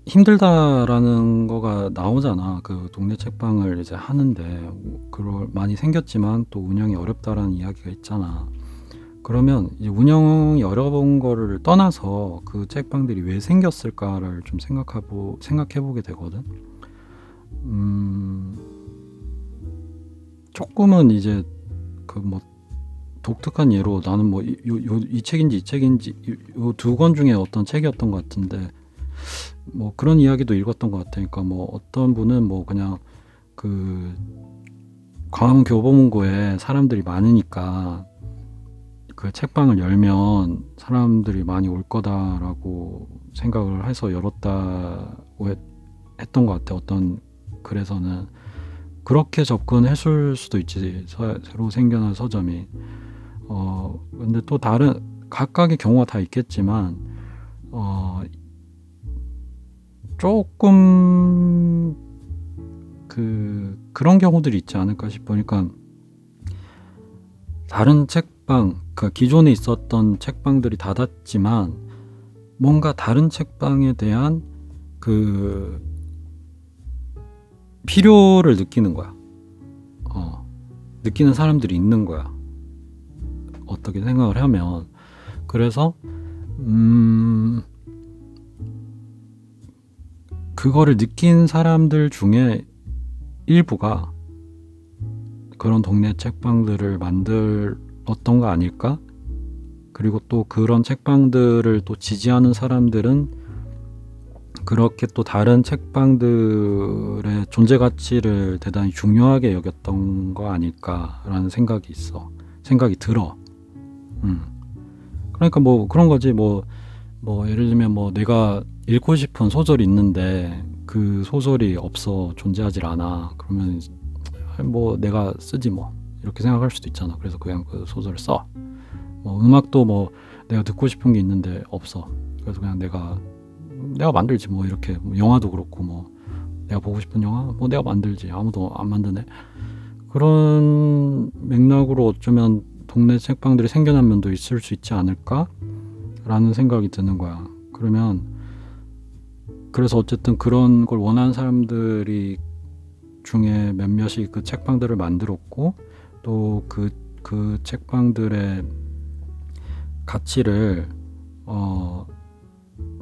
힘들다라는 거가 나오잖아. 그 동네 책방을 이제 하는데 그걸 많이 생겼지만 또 운영이 어렵다라는 이야기가 있잖아. 그러면 이제 운영이 어려운 거를 떠나서 그 책방들이 왜 생겼을까를 좀 생각해보게 되거든. 조금은 이제 그 뭐 독특한 예로 나는 뭐 이 책인지 이 책인지 요 두 권 중에 어떤 책이었던 것 같은데 뭐 그런 이야기도 읽었던 것 같으니까 뭐 어떤 분은 뭐 그냥 그 광화문 교보문고에 사람들이 많으니까 그 책방을 열면 사람들이 많이 올 거다라고 생각을 해서 열었다고 했던 것 같아. 어떤 글에서는 그렇게 접근했을 수도 있지. 새로 생겨난 서점이. 근데 또 다른 각각의 경우가 다 있겠지만 조금 그런 경우들이 있지 않을까 싶으니까 다른 책방, 그 기존에 있었던 책방들이 닫았지만 뭔가 다른 책방에 대한 그 필요를 느끼는 거야. 느끼는 사람들이 있는 거야. 어떻게 생각을 하면. 그래서 그거를 느낀 사람들 중에 일부가 그런 동네 책방들을 만들었던 거 아닐까? 그리고 또 그런 책방들을 또 지지하는 사람들은 그렇게 또 다른 책방들의 존재 가치를 대단히 중요하게 여겼던 거 아닐까라는 생각이 들어. 그러니까 뭐 그런 거지. 뭐 예를 들면 뭐 내가 읽고 싶은 소설이 있는데 그 소설이 없어, 존재하질 않아. 그러면 뭐 내가 쓰지 뭐, 이렇게 생각할 수도 있잖아. 그래서 그냥 그 소설을 써. 뭐 음악도 뭐 내가 듣고 싶은 게 있는데 없어. 그래서 그냥 내가 만들지 뭐. 이렇게 뭐 영화도 그렇고 뭐 내가 보고 싶은 영화 뭐 내가 만들지. 아무도 안 만드네. 그런 맥락으로 어쩌면 동네 책방들이 생겨난 면도 있을 수 있지 않을까? 라는 생각이 드는 거야. 그래서 어쨌든 그런 걸 원하는 사람들이 중에 몇몇이 그 책방들을 만들었고, 또 그 책방들의 가치를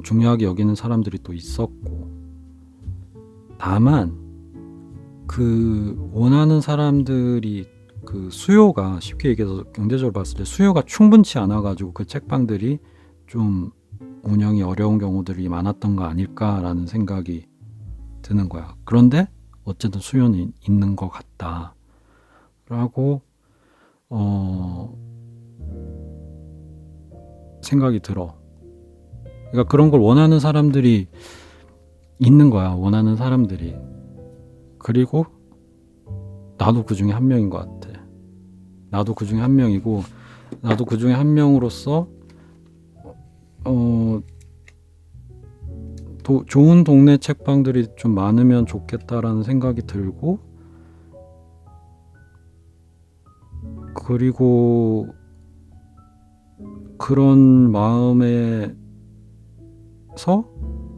중요하게 여기는 사람들이 또 있었고, 다만 그 원하는 사람들이 그 수요가, 쉽게 얘기해서 경제적으로 봤을 때 수요가 충분치 않아 가지고 그 책방들이 좀 운영이 어려운 경우들이 많았던 거 아닐까라는 생각이 드는 거야. 그런데 어쨌든 수요는 있는 것 같다라고 생각이 들어. 그러니까 그런 걸 원하는 사람들이 있는 거야. 원하는 사람들이. 그리고 나도 그 중에 한 명인 것 같아. 나도 그 중에 한 명이고, 나도 그 중에 한 명으로서 좋은 동네 책방들이 좀 많으면 좋겠다라는 생각이 들고, 그리고 그런 마음에서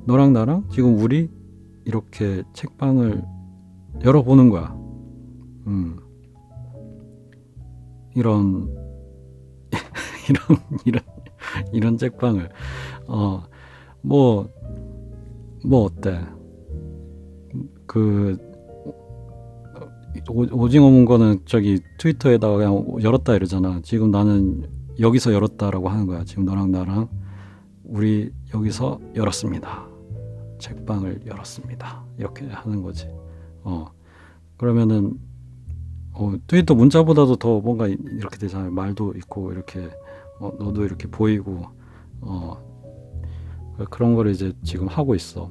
너랑 나랑 지금 우리 이렇게 책방을 열어보는 거야. 이런 이런 책방을 뭐 어때? 그 오징어 문고는 저기 트위터에다가 그냥 열었다 이러잖아. 지금 나는 여기서 열었다라고 하는 거야. 지금 너랑 나랑 우리 여기서 열었습니다. 책방을 열었습니다. 이렇게 하는 거지. 그러면은 트위터 문자보다도 더 뭔가 이렇게 되잖아요. 말도 있고 이렇게 너도 이렇게 보이고 그런 거를 이제 지금 하고 있어.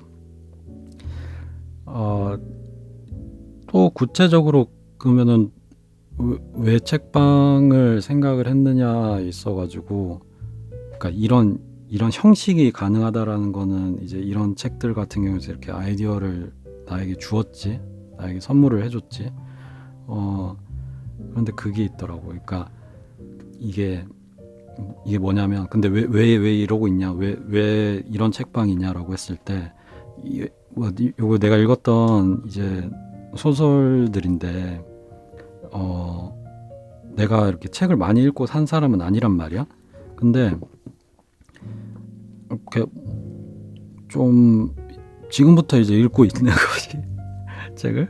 또 구체적으로 그러면은 왜 책방을 생각을 했느냐 있어가지고, 그러니까 이런 형식이 가능하다라는 거는 이제 이런 책들 같은 경우에서 이렇게 아이디어를 나에게 주었지, 나에게 선물을 해줬지. 그런데 그게 있더라고. 그러니까 이게 뭐냐면, 근데 왜 이러고 있냐, 왜 이런 책방이냐라고 했을 때, 요거 내가 읽었던 이제 소설들인데, 내가 이렇게 책을 많이 읽고 산 사람은 아니란 말이야. 근데 이렇게 좀 지금부터 이제 읽고 있는 거지. 책을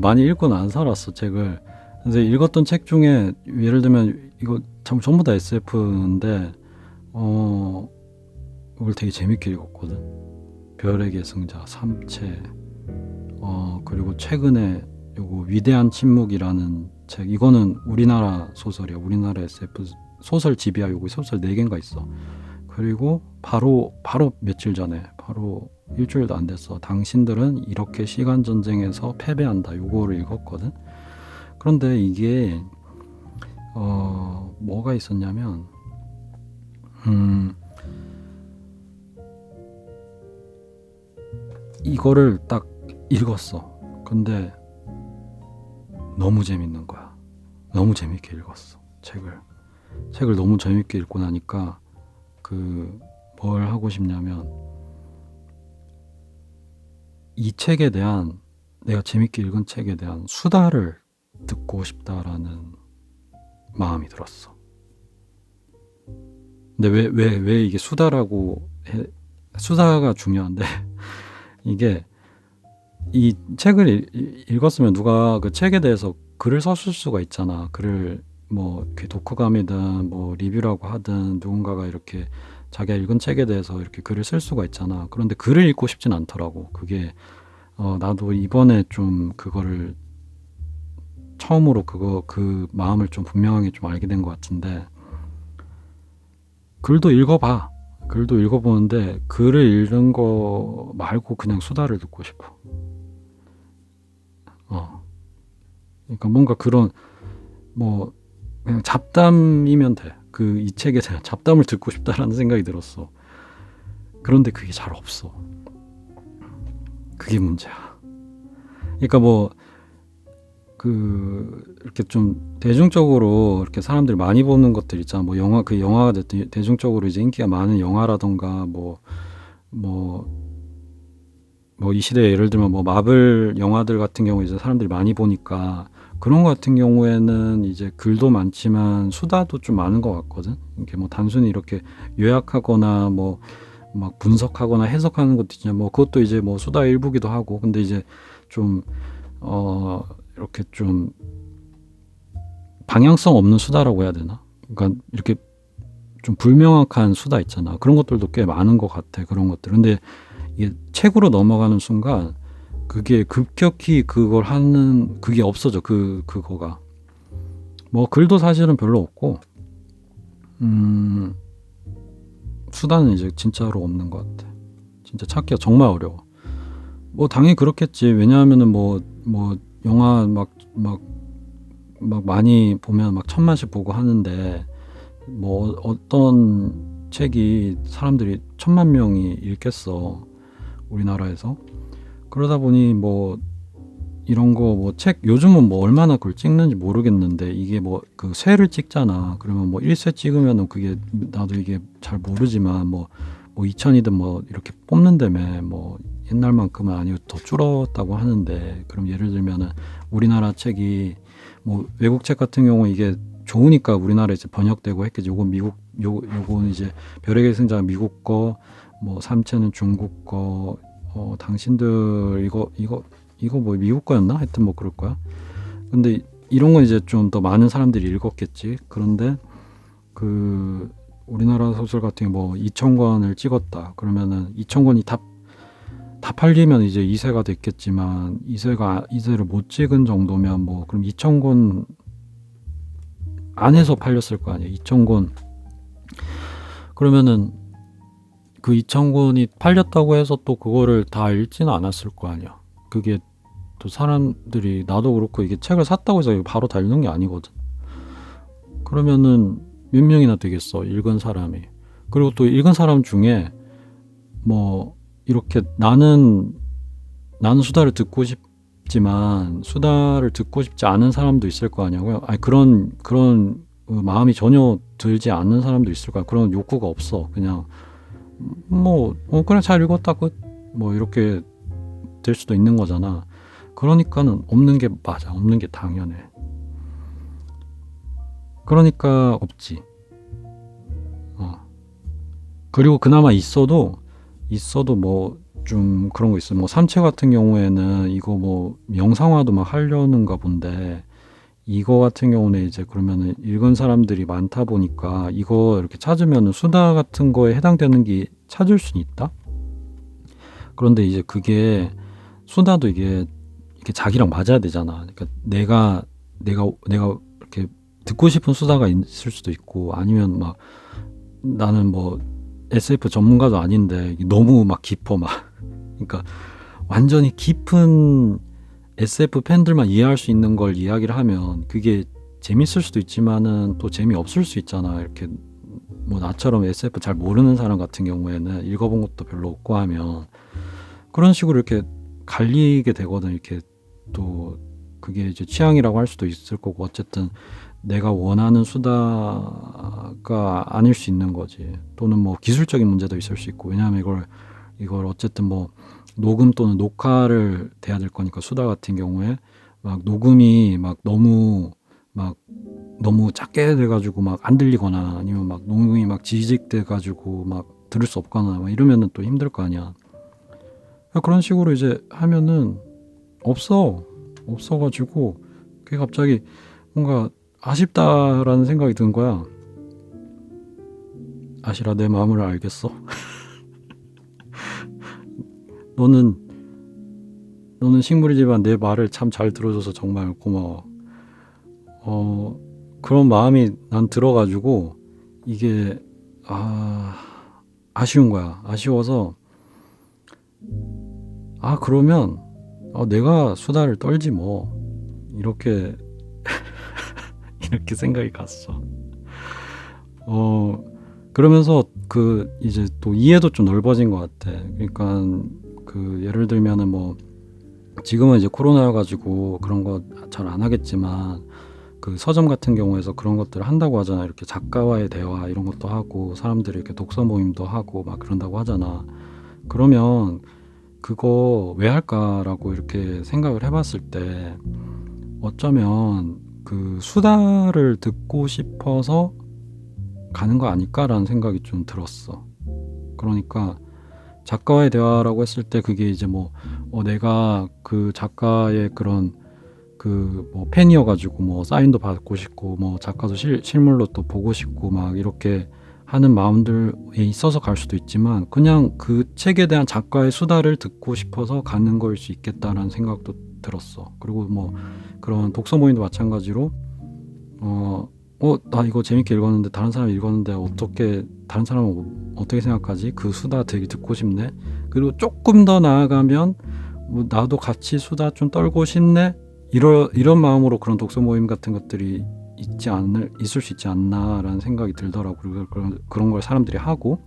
많이 읽고는 안 살았어, 책을. 근데 읽었던 책 중에 예를 들면 이거 전부 다 SF인데 이걸 되게 재밌게 읽었거든. 별의 계승자 3체. 그리고 최근에 요거 위대한 침묵이라는 책, 이거는 우리나라 소설이야. 우리나라 SF 소설집이야. 요거 소설 4개인가 있어. 그리고 바로 며칠 전에, 바로 일주일도 안 됐어. 당신들은 이렇게 시간 전쟁에서 패배한다. 요거를 읽었거든. 그런데 이게 뭐가 있었냐면 이거를 딱 읽었어. 근데 너무 재밌는 거야. 너무 재밌게 읽었어. 책을 너무 재밌게 읽고 나니까 뭘 하고 싶냐면 이 책에 대한, 내가 재밌게 읽은 책에 대한 수다를 듣고 싶다라는 마음이 들었어. 근데 왜 이게 수다라고 수다가 중요한데 이게 이 책을 읽었으면 누가 그 책에 대해서 글을 썼을 수가 있잖아. 글을 뭐 이렇게 독후감이든 뭐 리뷰라고 하든 누군가가 이렇게 자기가 읽은 책에 대해서 이렇게 글을 쓸 수가 있잖아. 그런데 글을 읽고 싶진 않더라고. 그게 나도 이번에 좀 그거를 처음으로 그 마음을 좀 분명하게 좀 알게 된 것 같은데, 글도 읽어봐. 글도 읽어보는데 글을 읽는 거 말고 그냥 수다를 듣고 싶어. 그러니까 뭔가 그런 뭐 그냥 잡담이면 돼. 이 책에 대한 잡담을 듣고 싶다라는 생각이 들었어. 그런데 그게 잘 없어. 그게 문제야. 그러니까 뭐 이렇게 좀 대중적으로 이렇게 사람들이 많이 보는 것들 있잖아. 뭐 영화가 대중적으로 이제 인기가 많은 영화라던가 이 시대에 예를 들면 뭐 마블 영화들 같은 경우 이제 사람들이 많이 보니까 그런 거 같은 경우에는 이제 글도 많지만 수다도 좀 많은 것 같거든. 이게 뭐 단순히 이렇게 요약하거나 뭐 막 분석하거나 해석하는 것도 있지만 뭐 그것도 이제 뭐 수다의 일부기도 하고, 근데 이제 좀 이렇게 좀 방향성 없는 수다라고 해야 되나? 그러니까 이렇게 좀 불명확한 수다 있잖아. 그런 것들도 꽤 많은 것 같아. 그런 것들. 근데 이게 책으로 넘어가는 순간 그게 급격히 그걸 하는 그게 없어져. 그거가 뭐 글도 사실은 별로 없고 수다는 이제 진짜로 없는 것 같아. 진짜 찾기가 정말 어려워. 뭐 당연히 그렇겠지. 왜냐하면은 뭐 영화 막 많이 보면 막 1000만씩 보고 하는데 뭐 어떤 책이 사람들이 1000만 명이 읽겠어, 우리나라에서. 그러다 보니 뭐 이런 거 뭐 책 요즘은 뭐 얼마나 그걸 찍는지 모르겠는데 이게 뭐 그 쇄를 찍잖아. 그러면 뭐 1쇄 찍으면은 그게 나도 이게 잘 모르지만 뭐 2000이든 뭐 이렇게 뽑는다며 뭐 옛날만큼은 아니고 더 줄었다고 하는데, 그럼 예를 들면은 우리나라 책이 뭐 외국 책 같은 경우 이게 좋으니까 우리나라에 이제 번역되고 했겠지. 요건 미국 요건 이제 별의 계승자가 미국 거, 뭐 삼체는 중국 거, 당신들 이거 뭐 미국 거였나? 하여튼 뭐 그럴 거야. 근데 이런 건 이제 좀 더 많은 사람들이 읽었겠지. 그런데 우리나라 소설 같은 게 뭐 2000권을 찍었다. 그러면은 2000권이 다 팔리면 이제 2세가 됐겠지만 2세를 못 찍은 정도면 뭐 그럼 2000권 안에서 팔렸을 거 아니야. 2000권. 그러면은 그 2000권이 팔렸다고 해서 또 그거를 다 읽지는 않았을 거 아니야. 그게 또 사람들이, 나도 그렇고 이게 책을 샀다고 해서 바로 다 읽는 게 아니거든. 그러면은 몇 명이나 되겠어, 읽은 사람이. 그리고 또 읽은 사람 중에 뭐 이렇게 나는 수다를 듣고 싶지만 수다를 듣고 싶지 않은 사람도 있을 거 아니고요. 아니 그런 마음이 전혀 들지 않는 사람도 있을 거야. 그런 욕구가 없어. 그냥 그냥 잘 읽었다 끝. 뭐 이렇게 될 수도 있는 거잖아. 그러니까는 없는 게 맞아. 없는 게 당연해. 그러니까 없지. 그리고 그나마 있어도 뭐 좀 그런 거 있어. 뭐 삼체 같은 경우에는 이거 뭐 영상화도 막 하려는가 본데, 이거 같은 경우는 이제 그러면은 읽은 사람들이 많다 보니까 이거 이렇게 찾으면은 수다 같은 거에 해당되는 게 찾을 수는 있다. 그런데 이제 그게 수다도 이게 자기랑 맞아야 되잖아. 그러니까 내가 이렇게 듣고 싶은 수다가 있을 수도 있고, 아니면 막 나는 뭐 SF 전문가도 아닌데 너무 막 깊어 막. 그러니까 완전히 깊은 SF 팬들만 이해할 수 있는 걸 이야기를 하면 그게 재밌을 수도 있지만은 또 재미없을 수 있잖아. 이렇게 뭐 나처럼 SF 잘 모르는 사람 같은 경우에는 읽어본 것도 별로 없고 하면 그런 식으로 이렇게 갈리게 되거든. 이렇게 또 그게 이제 취향이라고 할 수도 있을 거고 어쨌든 내가 원하는 수다가 아닐 수 있는 거지. 또는 뭐 기술적인 문제도 있을 수 있고 왜냐하면 이걸 어쨌든 뭐 녹음 또는 녹화를 돼야 될 거니까 수다 같은 경우에 막 녹음이 막 너무 작게 돼가지고 막 안 들리거나 아니면 막 녹음이 막 지직돼가지고 막 들을 수 없거나 막 이러면은 또 힘들 거 아니야. 그런 식으로 이제 하면은 없어가지고 그게 갑자기 뭔가 아쉽다라는 생각이 든 거야. 아시라 내 마음을 알겠어. 너는 식물이지만 내 말을 참 잘 들어줘서 정말 고마워. 그런 마음이 난 들어가지고 이게 아쉬운 거야. 아쉬워서 그러면 내가 수다를 떨지 뭐 이렇게 생각이 갔어. 그러면서 이제 또 이해도 좀 넓어진 것 같아. 그러니까 예를 들면은 뭐 지금은 이제 코로나여가지고 그런 거 잘 안 하겠지만 서점 같은 경우에서 그런 것들을 한다고 하잖아. 이렇게 작가와의 대화 이런 것도 하고 사람들이 이렇게 독서 모임도 하고 막 그런다고 하잖아. 그러면 그거 왜 할까라고 이렇게 생각을 해봤을 때 어쩌면 수다를 듣고 싶어서 가는 거 아닐까라는 생각이 좀 들었어. 그러니까 작가와의 대화라고 했을 때 그게 이제 뭐 내가 그 작가의 그런 뭐 팬이어가지고 뭐 사인도 받고 싶고 뭐 작가도 실물로 또 보고 싶고 막 이렇게 하는 마음들에 있어서 갈 수도 있지만 그냥 그 책에 대한 작가의 수다를 듣고 싶어서 가는 걸 수 있겠다라는 생각도 들었어. 그리고 뭐 그런 독서 모임도 마찬가지로 나 이거 재밌게 읽었는데 다른 사람이 읽었는데 다른 사람은 어떻게 생각하지? 그 수다 되게 듣고 싶네. 그리고 조금 더 나아가면 뭐 나도 같이 수다 좀 떨고 싶네. 이런 마음으로 그런 독서 모임 같은 것들이 있을 수 있지 않나라는 생각이 들더라고. 그리고 그런 걸 사람들이 하고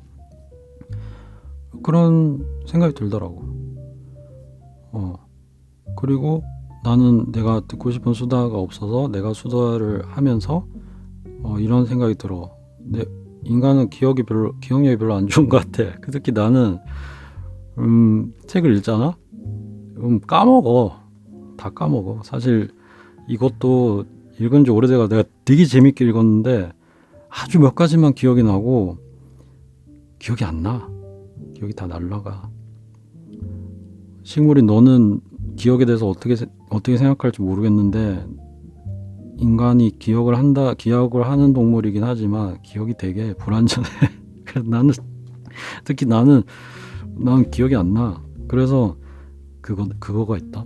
그런 생각이 들더라고. 그리고 나는 내가 듣고 싶은 수다가 없어서 내가 수다를 하면서 이런 생각이 들어. 인간은 기억력이 별로 안 좋은 것 같아. 특히 나는 책을 읽잖아. 까먹어. 다 까먹어. 사실 이것도 읽은 지 오래돼가 내가 되게 재밌게 읽었는데 아주 몇 가지만 기억이 나고 기억이 안 나. 기억이 다 날라가. 식물이 너는 기억에 대해서 어떻게 생각할지 모르겠는데 인간이 기억을 하는 동물이긴 하지만 기억이 되게 불완전해. 그래서 나는 기억이 안 나. 그래서 그거가 있다.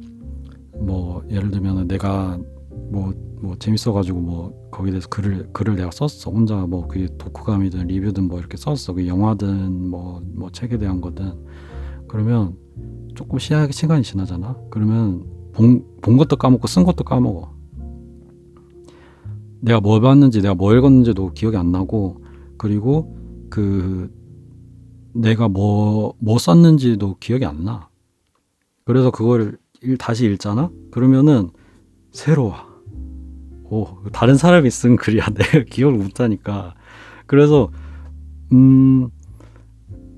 뭐 예를 들면 내가 뭐 재밌어가지고 뭐 거기에 대해서 글을 내가 썼어. 혼자 뭐 그게 독후감이든 리뷰든 뭐 이렇게 썼어. 그 영화든 뭐 책에 대한 거든. 그러면 조금 시간이 지나잖아. 그러면 본 것도 까먹고 쓴 것도 까먹어. 내가 뭐 봤는지 내가 뭐 읽었는지도 기억이 안 나고 그리고 내가 뭐 썼는지도 기억이 안 나. 그래서 그거를 다시 읽잖아? 그러면은 새로워. 다른 사람이 쓴 글이야. 내가 기억을 못하니까. 그래서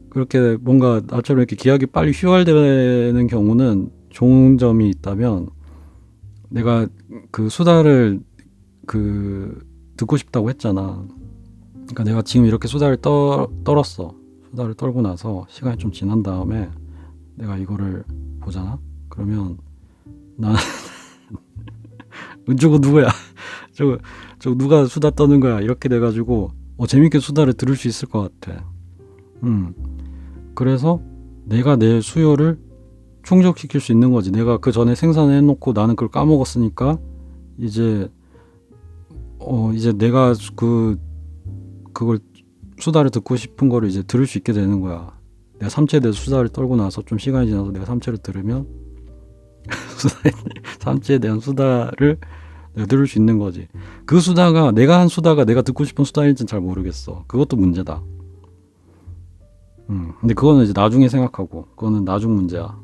그렇게 뭔가 나처럼 이렇게 기억이 빨리 휘발되는 경우는 좋은 점이 있다면 내가 수다를 듣고 싶다고 했잖아. 그러니까 내가 지금 이렇게 수다를 떨었어. 수다를 떨고 나서 시간이 좀 지난 다음에 내가 이거를 보잖아. 그러면 난 저거 누구야? 저거 누가 수다 떠는 거야? 이렇게 돼가지고 재밌게 수다를 들을 수 있을 것 같아. 그래서 내가 내 수요를 충족시킬 수 있는 거지. 내가 그 전에 생산해놓고 나는 그걸 까먹었으니까 이제 내가 그걸 수다를 듣고 싶은 거를 이제 들을 수 있게 되는 거야. 내가 삼체에 대해서 수다를 떨고 나서 좀 시간이 지나서 내가 삼체를 들으면 삼체에 대한 수다를 내가 들을 수 있는 거지. 그 수다가 내가 한 수다가 내가 듣고 싶은 수다일지는 잘 모르겠어. 그것도 문제다. 근데 그거는 이제 나중에 생각하고 그거는 나중 문제야.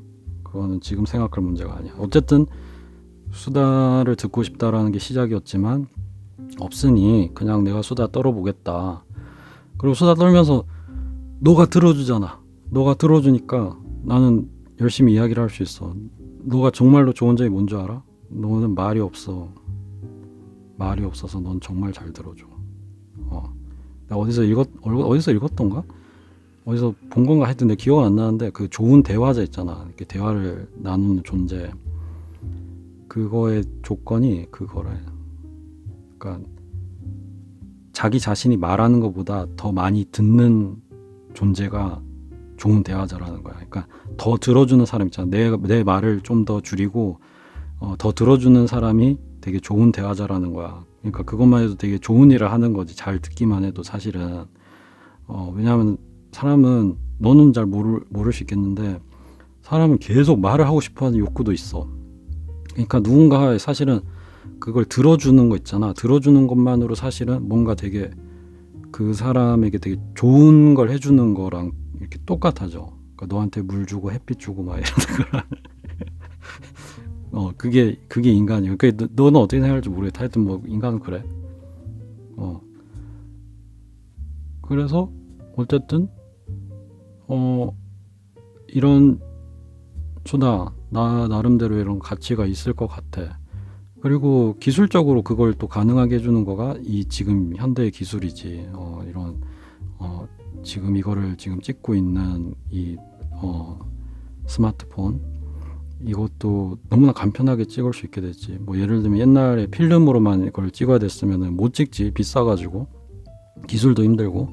그거는 지금 생각할 문제가 아니야. 어쨌든 수다를 듣고 싶다라는 게 시작이었지만 없으니 그냥 내가 수다 떨어보겠다. 그리고 수다 떨면서 너가 들어주잖아. 너가 들어주니까 나는 열심히 이야기를 할 수 있어. 너가 정말로 좋은 점이 뭔 줄 알아? 너는 말이 없어. 말이 없어서 넌 정말 잘 들어줘. 나 어디서 읽었던가? 어디서 본 건가 하여튼 내 기억은 안 나는데 그 좋은 대화자 있잖아. 이렇게 대화를 나누는 존재. 그거의 조건이 그거래. 그러니까 자기 자신이 말하는 것보다 더 많이 듣는 존재가 좋은 대화자라는 거야. 그러니까 더 들어주는 사람 있잖아. 내 말을 좀 더 줄이고 더 들어주는 사람이 되게 좋은 대화자라는 거야. 그러니까 그것만 해도 되게 좋은 일을 하는 거지. 잘 듣기만 해도 사실은. 왜냐하면 사람은 너는 잘 모를 수 있겠는데 사람은 계속 말을 하고 싶어하는 욕구도 있어. 그러니까 누군가 사실은 그걸 들어주는 거 있잖아. 들어주는 것만으로 사실은 뭔가 되게 그 사람에게 되게 좋은 걸 해주는 거랑 이렇게 똑같아져. 그러니까 너한테 물 주고 햇빛 주고 막 이러는 거랑 그게 인간이야. 그러니까 너는 어떻게 생각할지 모르겠다. 하여튼 뭐 인간은 그래. 그래서 어쨌든 이런 수다 나 나름대로 이런 가치가 있을 것 같아. 그리고 기술적으로 그걸 또 가능하게 해주는 거가 이 지금 현대의 기술이지. 이런 지금 이거를 지금 찍고 있는 이 스마트폰 이것도 너무나 간편하게 찍을 수 있게 됐지. 뭐 예를 들면 옛날에 필름으로만 이걸 찍어야 됐으면 못 찍지. 비싸가지고 기술도 힘들고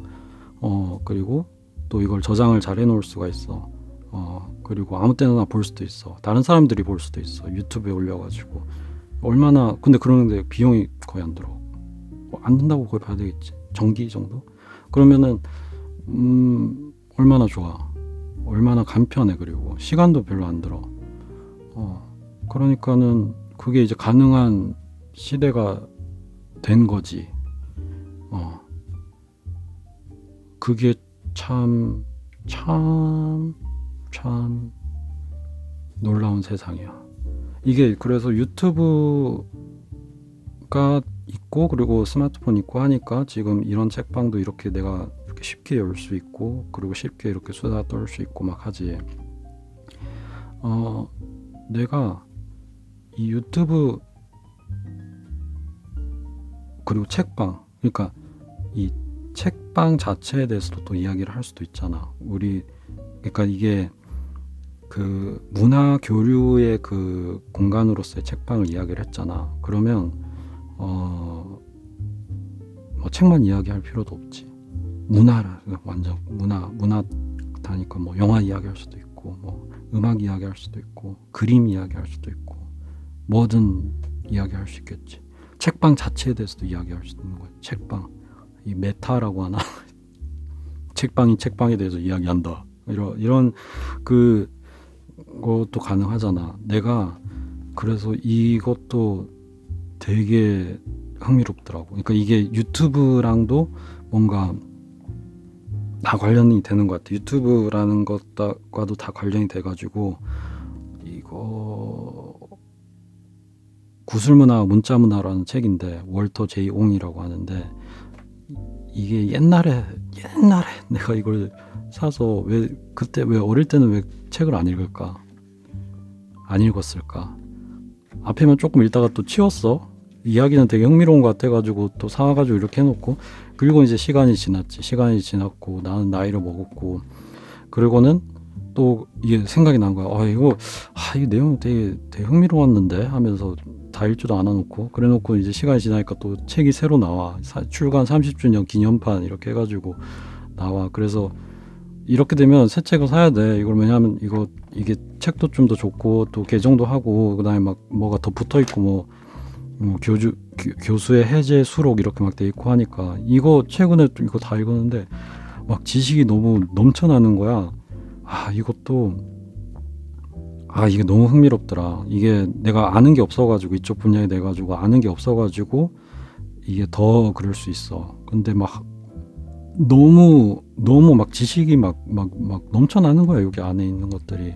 그리고 또 이걸 저장을 잘 해놓을 수가 있어. 그리고 아무 때나 볼 수도 있어. 다른 사람들이 볼 수도 있어. 유튜브에 올려가지고 얼마나 근데 그러는데 비용이 거의 안 들어. 안 든다고 거의 봐야 되겠지. 전기 정도? 그러면은 얼마나 좋아. 얼마나 간편해. 그리고 시간도 별로 안 들어. 그러니까는 그게 이제 가능한 시대가 된 거지. 그게 참 놀라운 세상이야. 이게 그래서 유튜브가 있고 그리고 스마트폰 있고 하니까 지금 이런 책방도 이렇게 내가 이렇게 쉽게 열 수 있고 그리고 쉽게 이렇게 수다 떨 수 있고 막 하지. 내가 이 유튜브 그리고 책방 그러니까 이 책방 자체에 대해서도 또 이야기를 할 수도 있잖아. 그러니까 이게 그 문화 교류의 그 공간으로서의 책방을 이야기를 했잖아. 그러면 뭐 책만 이야기할 필요도 없지. 문화라 완전 문화다니까 뭐 영화 이야기할 수도 있고 뭐 음악 이야기할 수도 있고 그림 이야기할 수도 있고 뭐든 이야기할 수 있겠지. 책방 자체에 대해서도 이야기할 수 있는 거야. 책방 이 메타라고 하나 책방이 책방에 대해서 이야기한다. 이런 그 것도 가능하잖아. 내가 그래서 이것도 되게 흥미롭더라고. 그러니까 이게 유튜브랑도 뭔가 다 관련이 되는 것 같아. 유튜브라는 것과도 다 관련이 돼가지고 이거 구술문화 문자문화라는 책인데 월터 제이 옹이라고 하는데 이게 옛날에 내가 이걸 사서 그때 왜 어릴 때는 왜 책을 안 읽을까? 안 읽었을까? 앞에만 조금 읽다가 또 치웠어. 이야기는 되게 흥미로운 것 같아가지고 또 사와가지고 이렇게 해놓고 그리고 이제 시간이 지났고 나는 나이를 먹었고 그리고는 또 이게 생각이 난 거야. 이거 내용 되게 흥미로웠는데 하면서 다 읽지도 않아놓고 그래놓고 이제 시간이 지나니까 또 책이 새로 나와. 출간 30주년 기념판 이렇게 해가지고 나와. 그래서 이렇게 되면 새 책을 사야 돼. 이걸 왜냐하면 이게 책도 좀 더 좋고 또 개정도 하고 그다음에 막 뭐가 더 붙어 있고 뭐 교수의 해제 수록 이렇게 막 돼 있고 하니까 이거 최근에 또 이거 다 읽었는데 막 지식이 너무 넘쳐나는 거야. 이게 너무 흥미롭더라. 이게 내가 아는 게 없어가지고 이쪽 분야에 돼가지고 아는 게 없어가지고 이게 더 그럴 수 있어. 근데 막 너무 막 지식이 막 넘쳐나는 거야. 여기 안에 있는 것들이.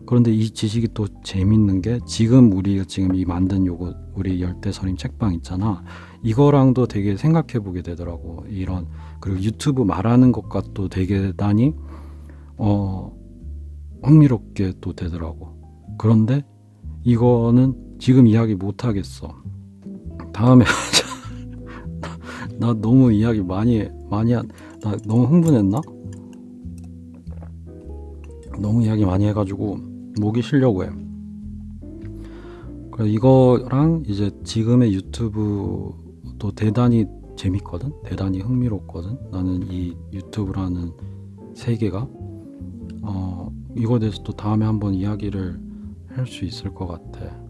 그런데 이 지식이 또 재밌는 게 지금 우리가 지금 이 만든 요거 우리 열대서림 책방 있잖아. 이거랑도 되게 생각해 보게 되더라고. 이런 그리고 유튜브 말하는 것과 또 되게 대단히 흥미롭게 또 되더라고. 그런데 이거는 지금 이야기 못 하겠어. 다음에 나 너무 이야기 나 너무 흥분했나? 너무 이야기 많이 해가지고 목이 쉬려고 해. 그래 이거랑 이제 지금의 유튜브도 대단히 재밌거든. 대단히 흥미롭거든. 나는 이 유튜브라는 세계가 이거에 대해서 또 다음에 한번 이야기를 할 수 있을 것 같아.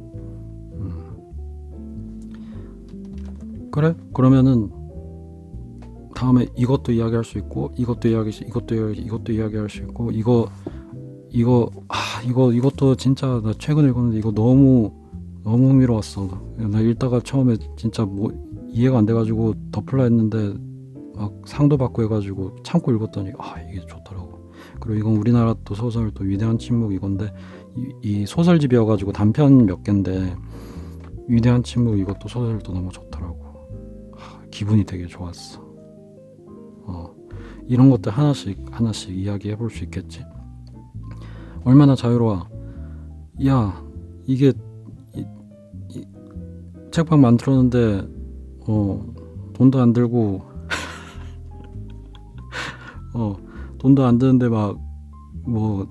그래? 그러면은 다음에 이것도 이야기할 수 있고 이것도 이야기할 수 있고 이것도 진짜 나 최근에 읽었는데 이거 너무 흥미로웠어. 나 읽다가 처음에 진짜 뭐 이해가 안 돼가지고 덮으려 했는데 막 상도 받고 해가지고 참고 읽었더니 이게 좋더라고. 그리고 이건 우리나라 또 소설 또 위대한 침묵 이건데 이 소설집이어가지고 단편 몇 개인데 위대한 침묵 이것도 소설도 너무 좋더라고. 기분이 되게 좋았어. 이런 것들 하나씩 이야기해 볼 수 있겠지. 얼마나 자유로워. 야 이게 이 책방 만들었는데 돈도 안 들고 돈도 안 드는데 막 뭐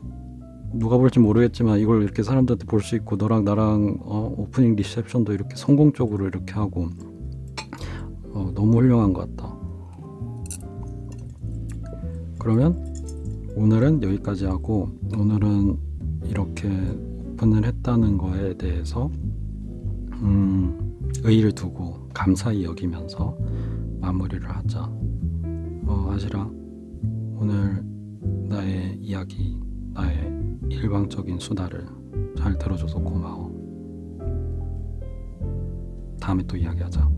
누가 볼지 모르겠지만 이걸 이렇게 사람들한테 볼 수 있고 너랑 나랑 오프닝 리셉션도 이렇게 성공적으로 이렇게 하고 너무 훌륭한 것 같다. 그러면 오늘은 여기까지 하고 오늘은 이렇게 오픈을 했다는 거에 대해서 의의를 두고 감사히 여기면서 마무리를 하자. 아시라 오늘 나의 이야기 나의 일방적인 수다를 잘 들어줘서 고마워. 다음에 또 이야기하자.